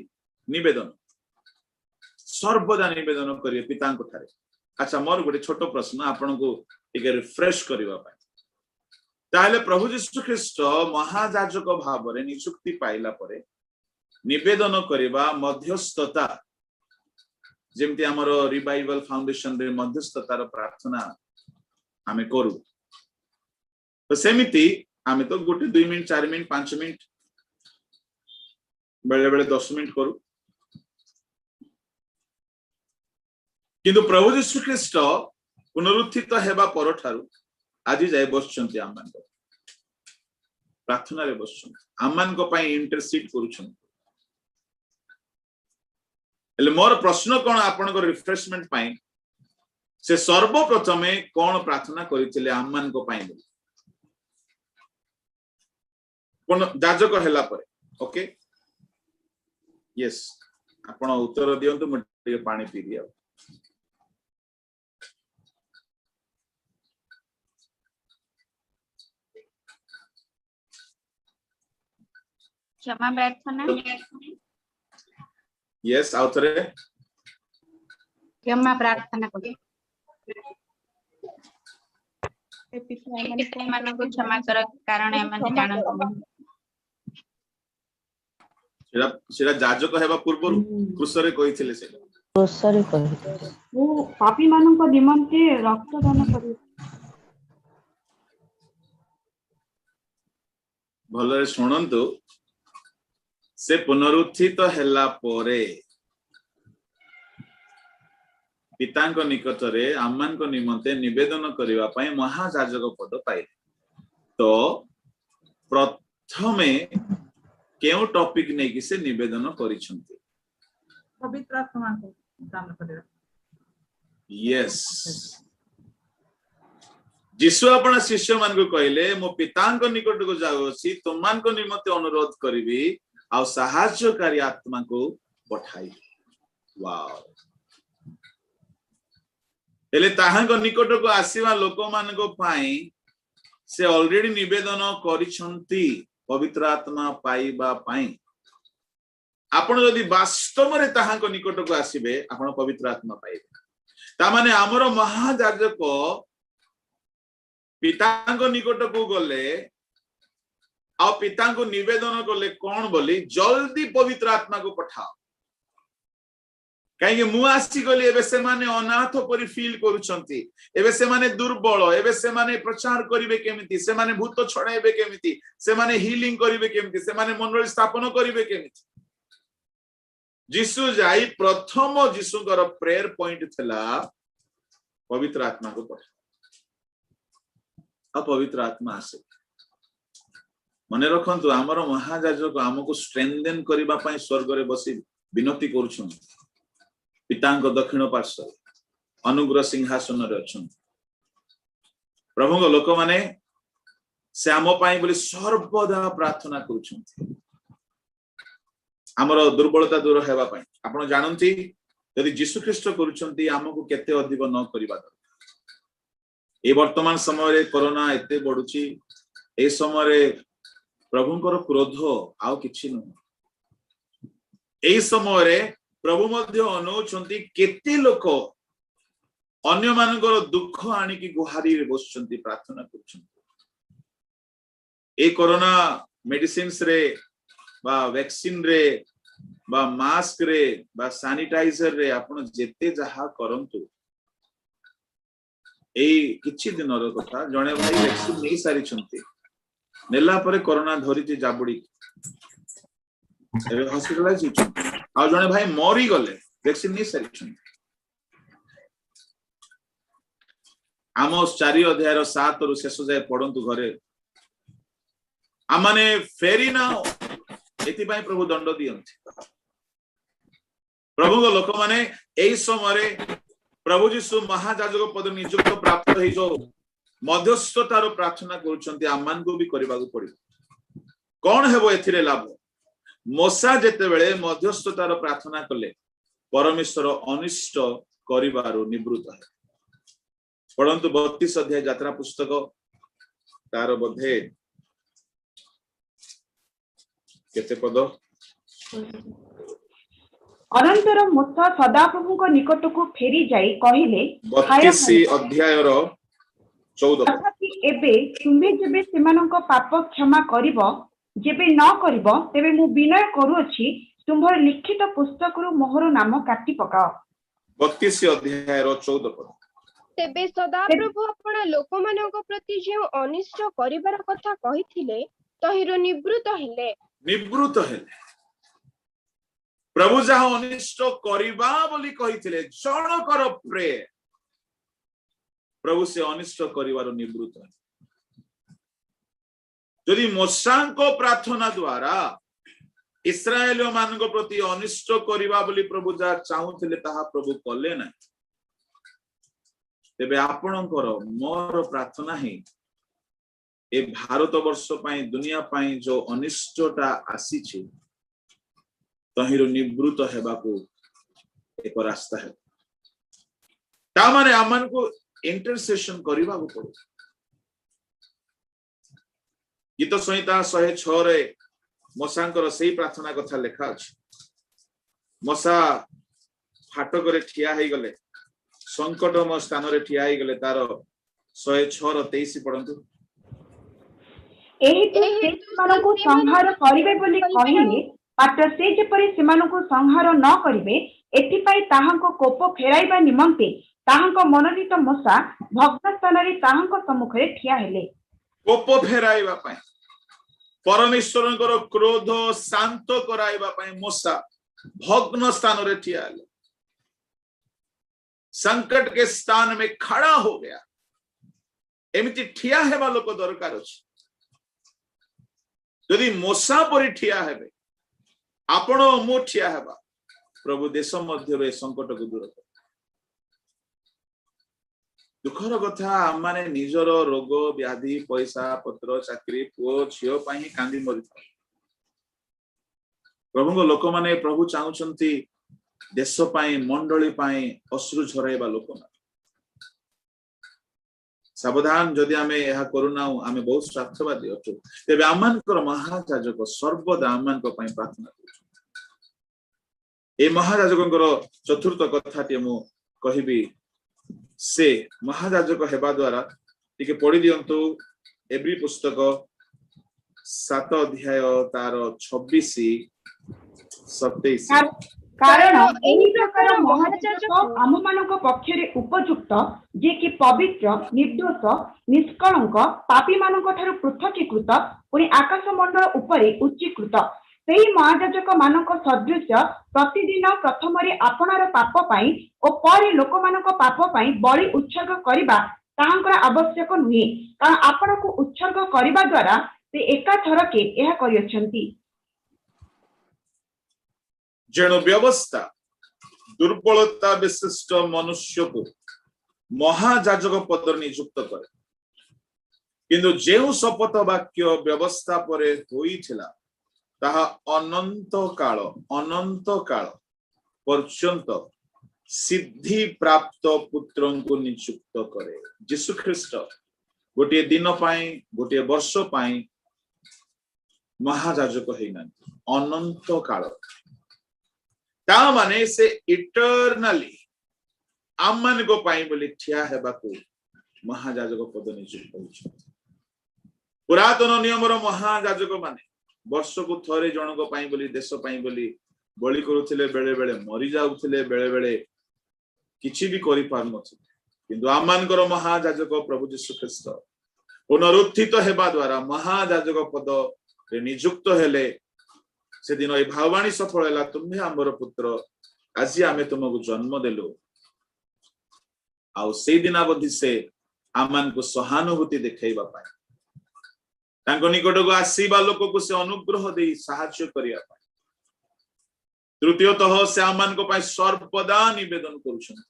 निवेदन सर्वदा निवेदन करिए पिता को ठारे अच्छा मोर गोटे छोट प्रश्न आपन को टिके रिफ्रेश करबा पाए ताले प्रभु यीशु ख्रीष्ट महायाजक भाव रे नियुक्ति पाइला परे निवेदन करबा मध्यस्थता जेमति हमरो रिवाइवल फाउंडेशन रे मध्यस्थतार प्रार्थना आमे करू तो सेमिति आमे तो गोटे 2 मिनिट 4 मिनिट 5 मिनिट बेले बेले 10 मिनिट करू किंतु प्रभु यीशु ख्रीष्ट पुनरुत्थित हेबा पर ठारू आज जाय बसचंती आमान को प्रार्थना रे बसचंती आमान को पई इंटरसीड करूछन एले मोर प्रश्न कोन आपन को रिफ्रेशमेंट पई से सर्वप्रथमे कोन प्रार्थना करिथिले आमान को पई कोन जाजक हेला परे ओके यस आपण उत्तर दियंतु मटे पानी पी दिया क्षमा प्रार्थना यस आउतरे क्षमा प्रार्थना करो मान को क्षमा कर कारण एमाने जान सेरा जाजक हेबा पूर्व क्रुसरे कहिथिले से क्रुसरे कहिथिले वो पापी मानन को निमंते रक्त दान करी भलरे सुनंतु से पुनरुत्थित हेला परे पितांको निकटरे आमानको निमंते निवेदन करिवा पई महायाजक पद पाइले तो प्रथमे केउ टॉपिक नै कि से निवेदन करिसंती पवित्र आत्मा को दान करिवा यस जिसु आपण शिष्य मान को कहले मो पितांको निकट को जाउसी तुमान को निमंते अनुरोध करिवि आ सहायकारी आत्मा को पठाई वाओ एले ताहांको निकट को आसीवा लोक मान को पाई से ऑलरेडी निवेदन करिसंती पवित्र आत्मा पाइबा पाई आपण यदि वास्तव रे ताहांको निकट को आसीबे आपण पवित्र आत्मा पाइबे ता माने हमरो महायाजक पितांको निकट को गले आ पितांको निवेदन कले कोन बोली जल्दी पवित्र आत्मा को पठाओ कहीं मु आसी गली एबे से माने अनाथ परि फील करूछंती एबे से माने दुर्बल एबे से माने प्रचार करिवे केमिति से माने भूत छड़ाइबे केमिति से माने हीलिंग करिवे केमिति से माने मंडल स्थापन करिवे केमिति जिसु जाई प्रथम जिसुकर प्रेयर पॉइंट थला पवित्र आत्मा को पठा आ पवित्र आत्मा आसे मने रखंतु हमर महायाजक हमको स्ट्रेंथन करिबा पई स्वर्ग रे बसी विनती करूछन पितांक दक्षिण पार्श्व अनुग्रह सिंहासन रे अछन प्रभुଙ୍କ लोक माने से हम पई बोली सर्वदा प्रार्थना करूछन हमर दुर्बलता दूर हेबा पई आपण जानंती यदि यीशु ख्रीष्ट करूछंती हमको केते अधिक न करिबा दरकार ए वर्तमान समय रे कोरोना एते बढुची ए समय रे प्रभुंकर क्रोध आउ किछि न ए समय रे प्रभु मध्य अनौछंती केते लोक अन्य मानकर दुख आनी की गुहारी रे बसचंती प्रार्थना करछंती ए कोरोना मेडिसिन्स रे बा वैक्सीन रे बा मास्क रे बा सैनिटाइजर रे आपण जेते जहा करंतु ए किछि दिन रो कथा जणे भाई वैक्सीन नै सारी छंती नेला परे कोरोना धरिति जाबुडी एबे हॉस्पिटलाइज होछ आ जणे भाई मरी गले वैक्सीन नै सारी छंती आमोस 4 अध्याय 7 रु शेष जाय पढंतु घरे आमाने फेरी ना एति भाई प्रभु दंड दियंती प्रभु को लोक माने एई समय रे प्रभु यीशु महायाजक पद नियुक्त प्राप्त हे जो मध्यस्थतार प्रार्थना करूछंती आमान को भी करबा को पड़ी कौन हेबो एथिरे लाभ मोसा जेतेबेले मध्यस्थतार प्रार्थना कले परमेश्वर अनिष्ट करिबारु निवृत्त है परंतु 32 अध्याय यात्रा पुस्तक तार बोधे केते पद अनंतर मूसा सदाप्रभुଙ୍କ निकटକୁ फेरी जाई कहिले 32 अध्याय 14 तथापि एबे तुमे जेबे सेमानଙ୍କ पाप क्षमा करिवो जेबे न करिवो तेबे मु विनय करूअछि तुम्हर लिखित पुस्तकରୁ मोहर नाम काटी पकाओ 32 अध्याय 14 पद तेबे सदाप्रभु अपना लोकମାନଙ୍କ प्रति जो अनिष्ट करिबार कथा कहिथिले तहिरो निवृत्त हेले प्रभु जहा अनिष्ट करिबा बोली कहिथिले जनकर प्रेय प्रभु से अनिष्ट करिबार निवृत्त है यदि मोसांको प्रार्थना द्वारा इस्राएल मानक प्रति अनिष्ट करिबा बोली प्रभु जहा चाहुथिले ताहा प्रभु कले ना तेबे आपणकर मोर प्रार्थना ही ए भारत वर्ष पाई दुनिया पाई जो अनिष्टता आसीछि तहिरो निवृत्त हेबाकू एक रास्ता है ता माने आमन को इंटरसेशन करिबा को पड़ो गीत संहिता 106 रे मोसांकर सेही प्रार्थना कथा लेखा अछि मोसा फाटक रे ठिया हेई गले संकटमय स्थान रे ठिया हेई गले तार 106 रो 23 पढंतु एही तो सेमानଙ୍କୁ संहार करिवे बोली कहिले मात्र से जेपरि सेमानଙ୍କୁ संहार न करिवे एथिपाई ताहांको कोप फेराइबा निमंते ताहांको मनोनीत मोसा भग्न स्थान रे ताहांको सम्मुखरे ठिया हेले कोप फेराइबा पई परमेश्वरଙ୍କର क्रोध शांत कराइबा पई मोसा भग्न स्थान रे ठिया हेले संकट के स्थान में खड़ा हो गया एमिति ठिया हेबा लोक दरकार अछि यदि मोसा परि ठिया हेबे आपण मु ठिया हेबा प्रभु देश मध्य रे संकट को दूर कर दुखर कथा माने निजर रोग व्याधि पैसा पत्र चाकरी पुओ झियो पाई कांदी मरि प्रभु को लोक माने प्रभु चाहुचंती देश पाई मंडली पाई अश्रु झराइबा लोक सावधान जदि आमे यह करूना आमे बहुत स्वार्थवादी अछु तेबे आमानकर महायाजक सर्वदा आमानक पई प्रार्थना करू ए महायाजकଙ୍କର चतुर्थ कथाटी मु कहिबी से महायाजक हेबा द्वारा टिके पढि दियंतु एब्री पुस्तक 7 अध्याय तार 26 27 कारण एही प्रकार महायाजक आमମାନଙ୍କ पक्षरे उपयुक्त जे कि पवित्र निर्दोष निष्कलंक पापी मानक ठारू पृथकीकृत पुनी आकाश मंडल उपरे उच्चीकृत सेही महायाजक मानक सदृश प्रतिदिन प्रथम रे आपणार पाप पाई ओ परे लोक मानक पाप पाई बलि उत्सर्ग करिबा ताहांकर आवश्यक नुहे कारण आपनको उत्सर्ग करिबा द्वारा से एका थरके एहा करियछंती जेणु व्यवस्था दुर्बलता विशिष्ट मनुष्य को महायाजक पद नियुक्त करे किंतु जेउ शपथ वाक्य व्यवस्था परे होइथिला ताहा अनंत काल पर्यंत सिद्धि प्राप्त पुत्रन को नियुक्त करे यीशु ख्रीष्ट गोटे दिन पाई गोटे वर्ष पाई महायाजक हेना अनंत काल ता माने से इटरनली आमन को पाई बोली ठिया हेबा को महायाजक पद नियुक्त होछि पुरातन नियम रो महायाजक माने वर्ष को थरे जन को पाई बोली देश पाई बोली बलि करूथिले बेले बेले मरि जाउथिले बेले बेले किछि भी करि पार नथिले किंतु आमानकर महायाजक प्रभु यीशु ख्रीष्ट पुनरुत्थित हेबा द्वारा महायाजक पद रे नियुक्त हेले से दिन ए भाववाणी सफल हैला तुम्हे हमर पुत्र आज आमे तुमको जन्म देलु आउ से दिन अवधि से आमान को सहानुभूति देखैबा पाए तांको निकट को आसीबा लोक को से अनुग्रह दे सहायता करिया पाए तृतीयतः से आमान को पाए सर्वदा निवेदन करूछन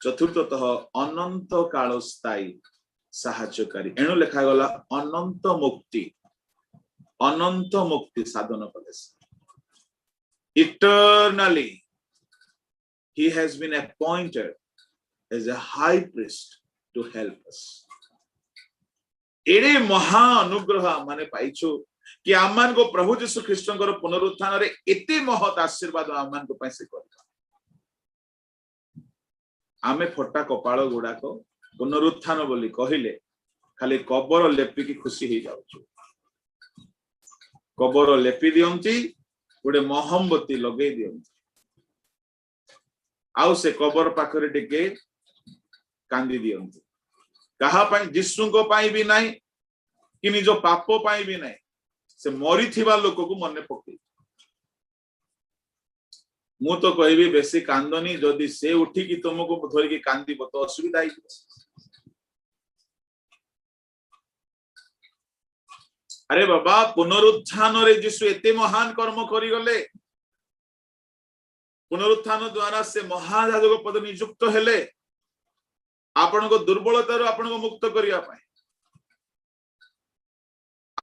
चतुर्थतः अनंत काल स्थायी सहायकारी एणु लेखा गला अनंत मुक्ति अनंत मुक्ति साधन कले eternally he has been appointed as a high priest to help us array महा अनुग्रह माने पाइछु कि आमान को प्रभु यीशु ख्रीष्टंकर पुनरुत्थान रे एते महत आशीर्वाद आमान को पैसे करबा आमे फटा कपाळ गुडाक पुनरुत्थान बोली कहिले खाली कबर लेपि की खुशी ही जाउछु कबर लेपि दियंती गोटे मोहम्बती लगे दियंती आउ से कबर पाखरे टिके कांदी दियंती कहा पाई जिसु को पाई भी नहीं कि निजो पापो पाई भी नहीं से मरी थिबा लोक को मने पकई मु तो कहबी बेसी कांदनी जदि से उठी कि तुमको धरि कि कांदीबो तो असुविधा ही अरे बाबा पुनरुत्थान रे जिसु एते महान कर्म करी गले पुनरुत्थान द्वारा से महायाजक पद नियुक्त हेले आपण को दुर्बलता रो आपण को मुक्त करिया पाए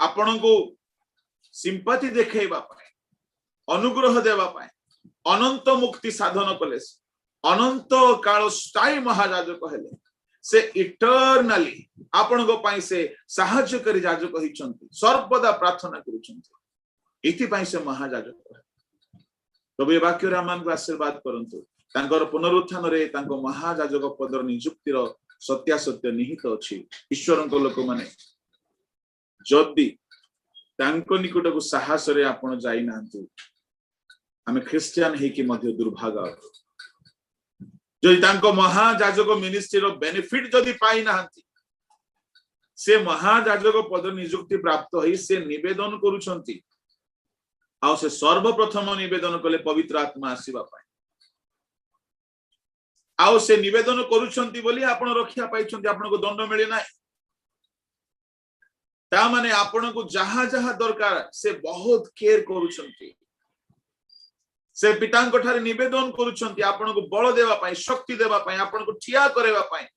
आपण को सिंपैथी देखेबा पाए अनुग्रह देबा पाए अनंत मुक्ति साधन कले अनंत काल स्थायी महायाजक हेले से इटर्नली आपण को पाई से सहाय्य करी याजक हिचंती सर्वदा प्रार्थना करूचंती इति पाई से महायाजक प्रभु ए वाक्य रे आमान को आशीर्वाद करंतु तांकर पुनरुत्थान रे तांको महायाजक पदर नियुक्तिर सत्यासत्य निहित अछि ईश्वरक लोक माने जदि तांको निकट को साहस रे आपण जाई नांतु हमें क्रिश्चियन हे कि मध्य दुर्भाग्य जदि तांको महायाजक मिनिस्ट्री रो बेनिफिट जदि पाई नांती से महायाजक पद नियुक्ति प्राप्त होई से निवेदन करूछंती आ से सर्वप्रथम निवेदन कले पवित्र आत्मा आसीबा पाए आउ से निवेदन करूछंती बोली आपण रक्षा पाइछंती आपण को दंड मिले नाही ता माने आपण को जहां जहां दरकार से बहुत केयर करूछंती से पितांक ठारे निवेदन करूछंती आपण को बल देबा पाए शक्ति देबा पाए आपण को ठिया करेबा पाए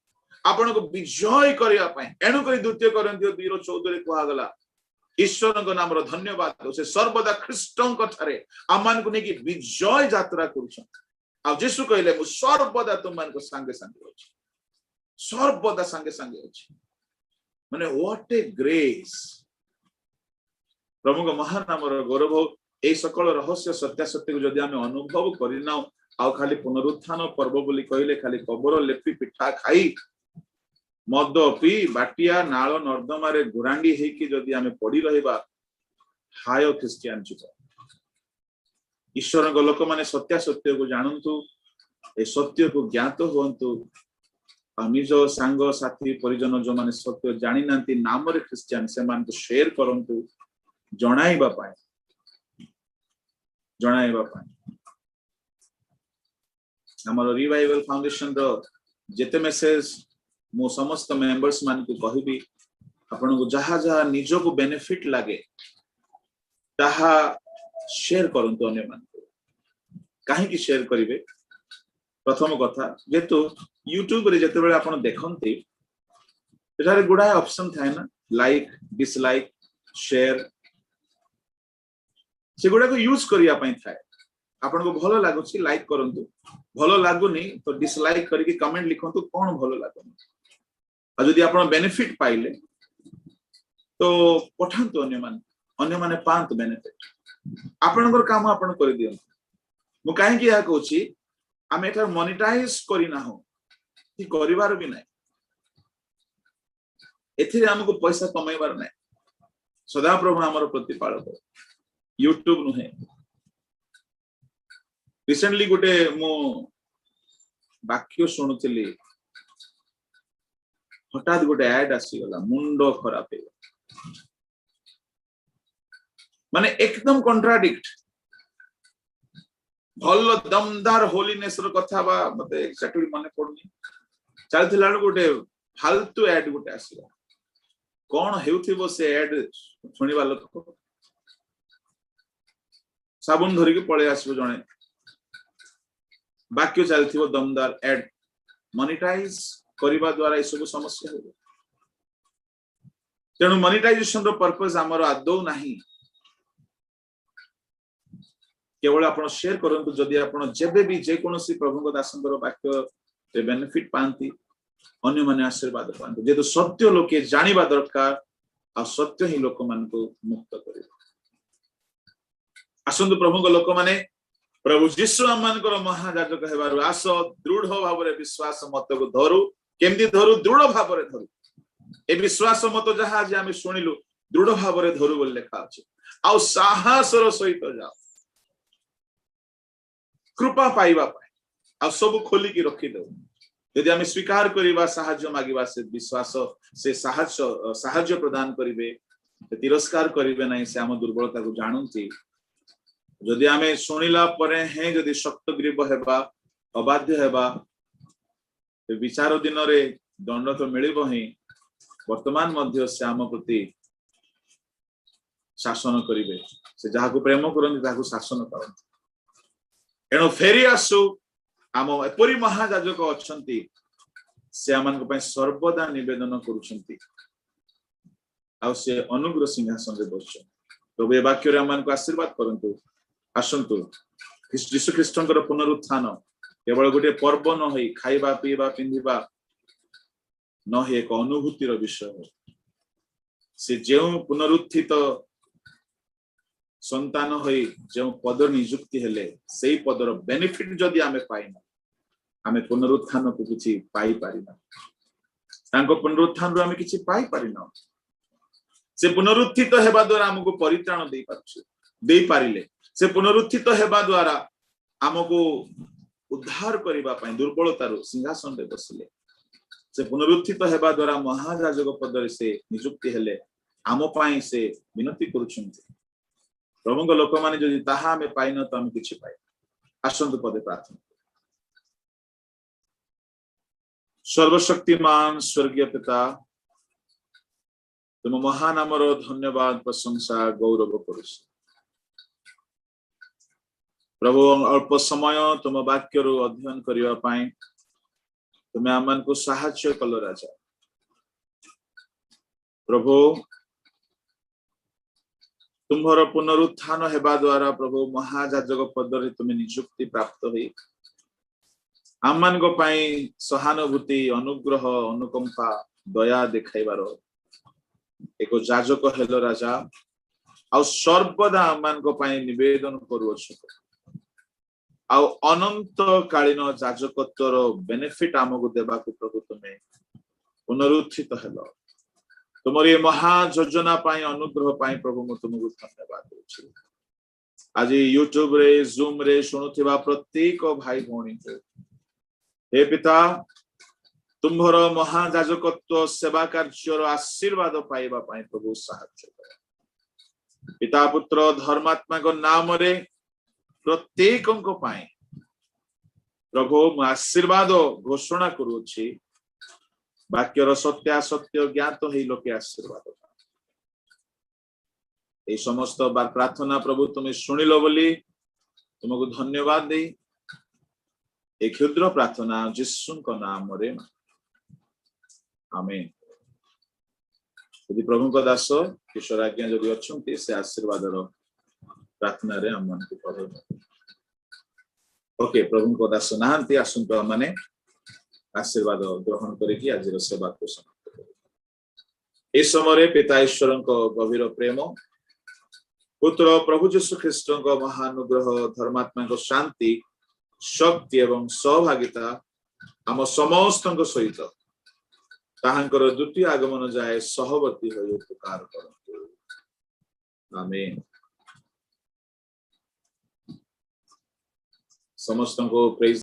आपण को विजय करिया पाए एनु करी द्वितीय कोरिन्थियो 2:14 रे कहा गला ईश्वरक नाम रो धन्यवाद से सर्वदा ख्रीष्टंक ठारे आमान को नेकी विजय यात्रा करूछंती आ यीशु कहले मु सर्वदा तुम मान को संगे संगे अछि सर्वदा संगे संगे अछि माने व्हाट ए ग्रेस प्रभु को महान नाम रो गौरव ए सकल रहस्य सत्य सत्य को जदि हमें अनुभव करिना आ खाली पुनरुत्थान पर्व बोली कहले खाली कबर लेपि पिठा खाई मद पी बाटिया नाଳ नर्दमा रे गुरांडी हे कि जदि हमें पड़ी रहबा हाय क्रिश्चियन जीवन ईश्वर को लोक माने सत्य सत्य को जानंतु ए सत्य को ज्ञात होंतु निज सांग साथी परिजन जो माने सत्य जानि नांती नाम रे क्रिश्चियन से मान को शेयर करंतु जणाइबा पाए हमर रिवाइवल फाउंडेशन रो जेते मेसेज मो समस्त मेंबर्स मान को कहबी आपण को जहा जहा निजो को बेनिफिट लागे ताहा शेयर करंतु अन्य मान काहे कि शेयर करिवे प्रथम कथा जेतु YouTube रे जते बेले आपण देखंती एटारे गुडा ऑप्शन थाए ना लाइक डिसलाइक शेयर से गुडा को यूज करिया पई थाए आपण को भलो लागुची लाइक करंतु भलो लागुनी तो डिसलाइक करके कमेंट लिखंतु कोन भलो लागुनी आ जदि आपण बेनिफिट पाइले तो पठांतु अन्य माने पांत बेनिफिट आपनकर काम आपण कर दियौ मु काहे कि या कहूची आमे एटा मोनेटाइज करिना हो कि करिवार भी नै एथिरे हमको पैसा कमाइबार नै सदा प्रभु हमर प्रतिपालक YouTube नुहे रिसेंटली गोटे मो वाक्य सुनुतली हठात गोटे ऐड आसी गला मुंडो खराब हे माने एकदम कॉन्ट्राडिक्ट भल दमदार होलीनेस रो कथा बा मते एक्जेक्टली माने पड़नी चलथिला गोटे फालतू ऐड गोटे आसीला कोन हेउथिबो से ऐड सुनिबा लोक साबुन धरि के पळे आसीबो जणे वाक्य चलथिबो दमदार ऐड मोनेटाइज करिबा द्वारा ए सब समस्या हो तेणु मोनेटाइजेशन रो पर्पस हमर आदौ नाही केवल आपण शेयर करंतु जदि आपण जेबे भी जे कोनोसी प्रभु दासंकर वाक्य रे बेनिफिट पांती अन्य माने आशीर्वाद पांती जेतु सत्य लोके जानिबा दरकार आ सत्य ही लोक मान को मुक्त करिबो आसंतु प्रभु लोक माने प्रभु जीशु आमनकर महायाजक हेबारु आस दृढ़ भाव रे विश्वास मत को धरु केमदी धरु दृढ़ भाव रे धरु ए विश्वास मत जहा जे आमे सुनिलु दृढ़ भाव रे धरु बोल लेखा अछि आ साहसर सहित जाओ कृपा पाइबा पाए आ सब खोली की रखी दो यदि आमे स्वीकार करिबा साहाय्य मागिबा से विश्वास से साहाय्य प्रदान करिवे तिरस्कार करिवे नहीं से आम दुर्बलता को जानुंती जदि आमे सुनिला परे हैं जदि शक्त ग्रीव हेबा अबाध्य हेबा विचार दिन रे दंड तो मिलिबो ही वर्तमान मध्य से आम प्रति शासन करिवे से जहा को प्रेम करन जहा को शासन करन एनो फेरी आसु आम एपरी महायाजक अछंती से आमान को पय सर्वदा निवेदन करूछंती आ से अनुग्रह सिंहासन रे बसछ प्रभु ए वाक्य रे आमान को आशीर्वाद करंतु आसंतु यीशु ख्रीष्टंकर पुनरुत्थान केवल गोटे पर्व न होई खाइबा पीबा पिंधिबा न हे एक अनुभूतिर विषय हो से जेउ पुनरुत्थित संतान होई जेउ पद नियुक्ति हेले सेई पदर बेनिफिट जदि आमे पाइना आमे पुनरुत्थान को किछि पाई पारिना तांको पुनरुत्थान रो आमे किछि पाई पारिना से पुनरुत्थित हेबा द्वारा हमको परित्राण देई पाछु देई पारिले से पुनरुत्थित हेबा द्वारा हमको उद्धार करिबा पई दुर्बलतारो सिंहासन रे बसिले से पुनरुत्थित हेबा द्वारा महायाजक पद रे से नियुक्ति हेले आम पई से विनती करूछन्ति प्रभुଙ୍କ लोक माने जदि ताहा हमें पाइना तो हम किछि पाइ आसंतु पदे प्रार्थना सर्वशक्तिमान स्वर्गीय पिता तुम महान नामर धन्यवाद प्रशंसा गौरव करूछ प्रभु अल्प समय तुम वाक्य रो अध्ययन करिवा पाए तुम आमन को सहाय्य कल राजा प्रभु तुम्हार पुनरुत्थान हेबा द्वारा प्रभु महायाजक पद रे तुम नियुक्ति प्राप्त होई आमन को पाई सहानुभूति अनुग्रह अनुकंपा दया देखाइबार एक याजक हेलो राजा आ सर्वदा आमन को पाई निवेदन करूछ आ अनंत कालीन याजकत्वर बेनिफिट आमको देबा को प्रभु तुमे पुनरुत्थित हेलो तुमरी महा योजना पाई अनुग्रह पाई प्रभु मु तुमको धन्यवाद देछि आज यूट्यूब रे जूम रे सुनुथिबा प्रत्येक भाई भौणी को हे पिता तुम्हर महायाजकत्व सेवा कार्यर आशीर्वाद पाइबा पाई प्रभु सहायता कर पिता पुत्र धर्मात्मा को नाम रे प्रत्येक को पाई प्रभु आशीर्वाद घोषणा करूछि वाक्यर सत्य सत्य ज्ञात हे लोके आशीर्वाद ए समस्त बार प्रार्थना प्रभु तुम सुनिलो बोली तुमको धन्यवाद दे ए क्षुद्र प्रार्थना यीशु को नाम रे आमेन यदि प्रभु को दास ईश्वर आज्ञा जदि अछंती से आशीर्वाद रो प्रार्थना रे हम मन को पढ़े ओके प्रभु को दास नाहंती आसंतो माने आशीर्वाद ग्रहण करिकि आज सेवा को समाप्त करिबा ए समय पिता ईश्वर को गभीर प्रेम पुत्र प्रभु यीशु ख्रीष्ट को महानुग्रह धर्मात्मा को शांति शक्ति एवं सहभागिता आम समस्त सहित ताहांकर द्वितीय आगमन जाए सहवर्ती होई उपकार करंतु आमेन समस्त को प्रेज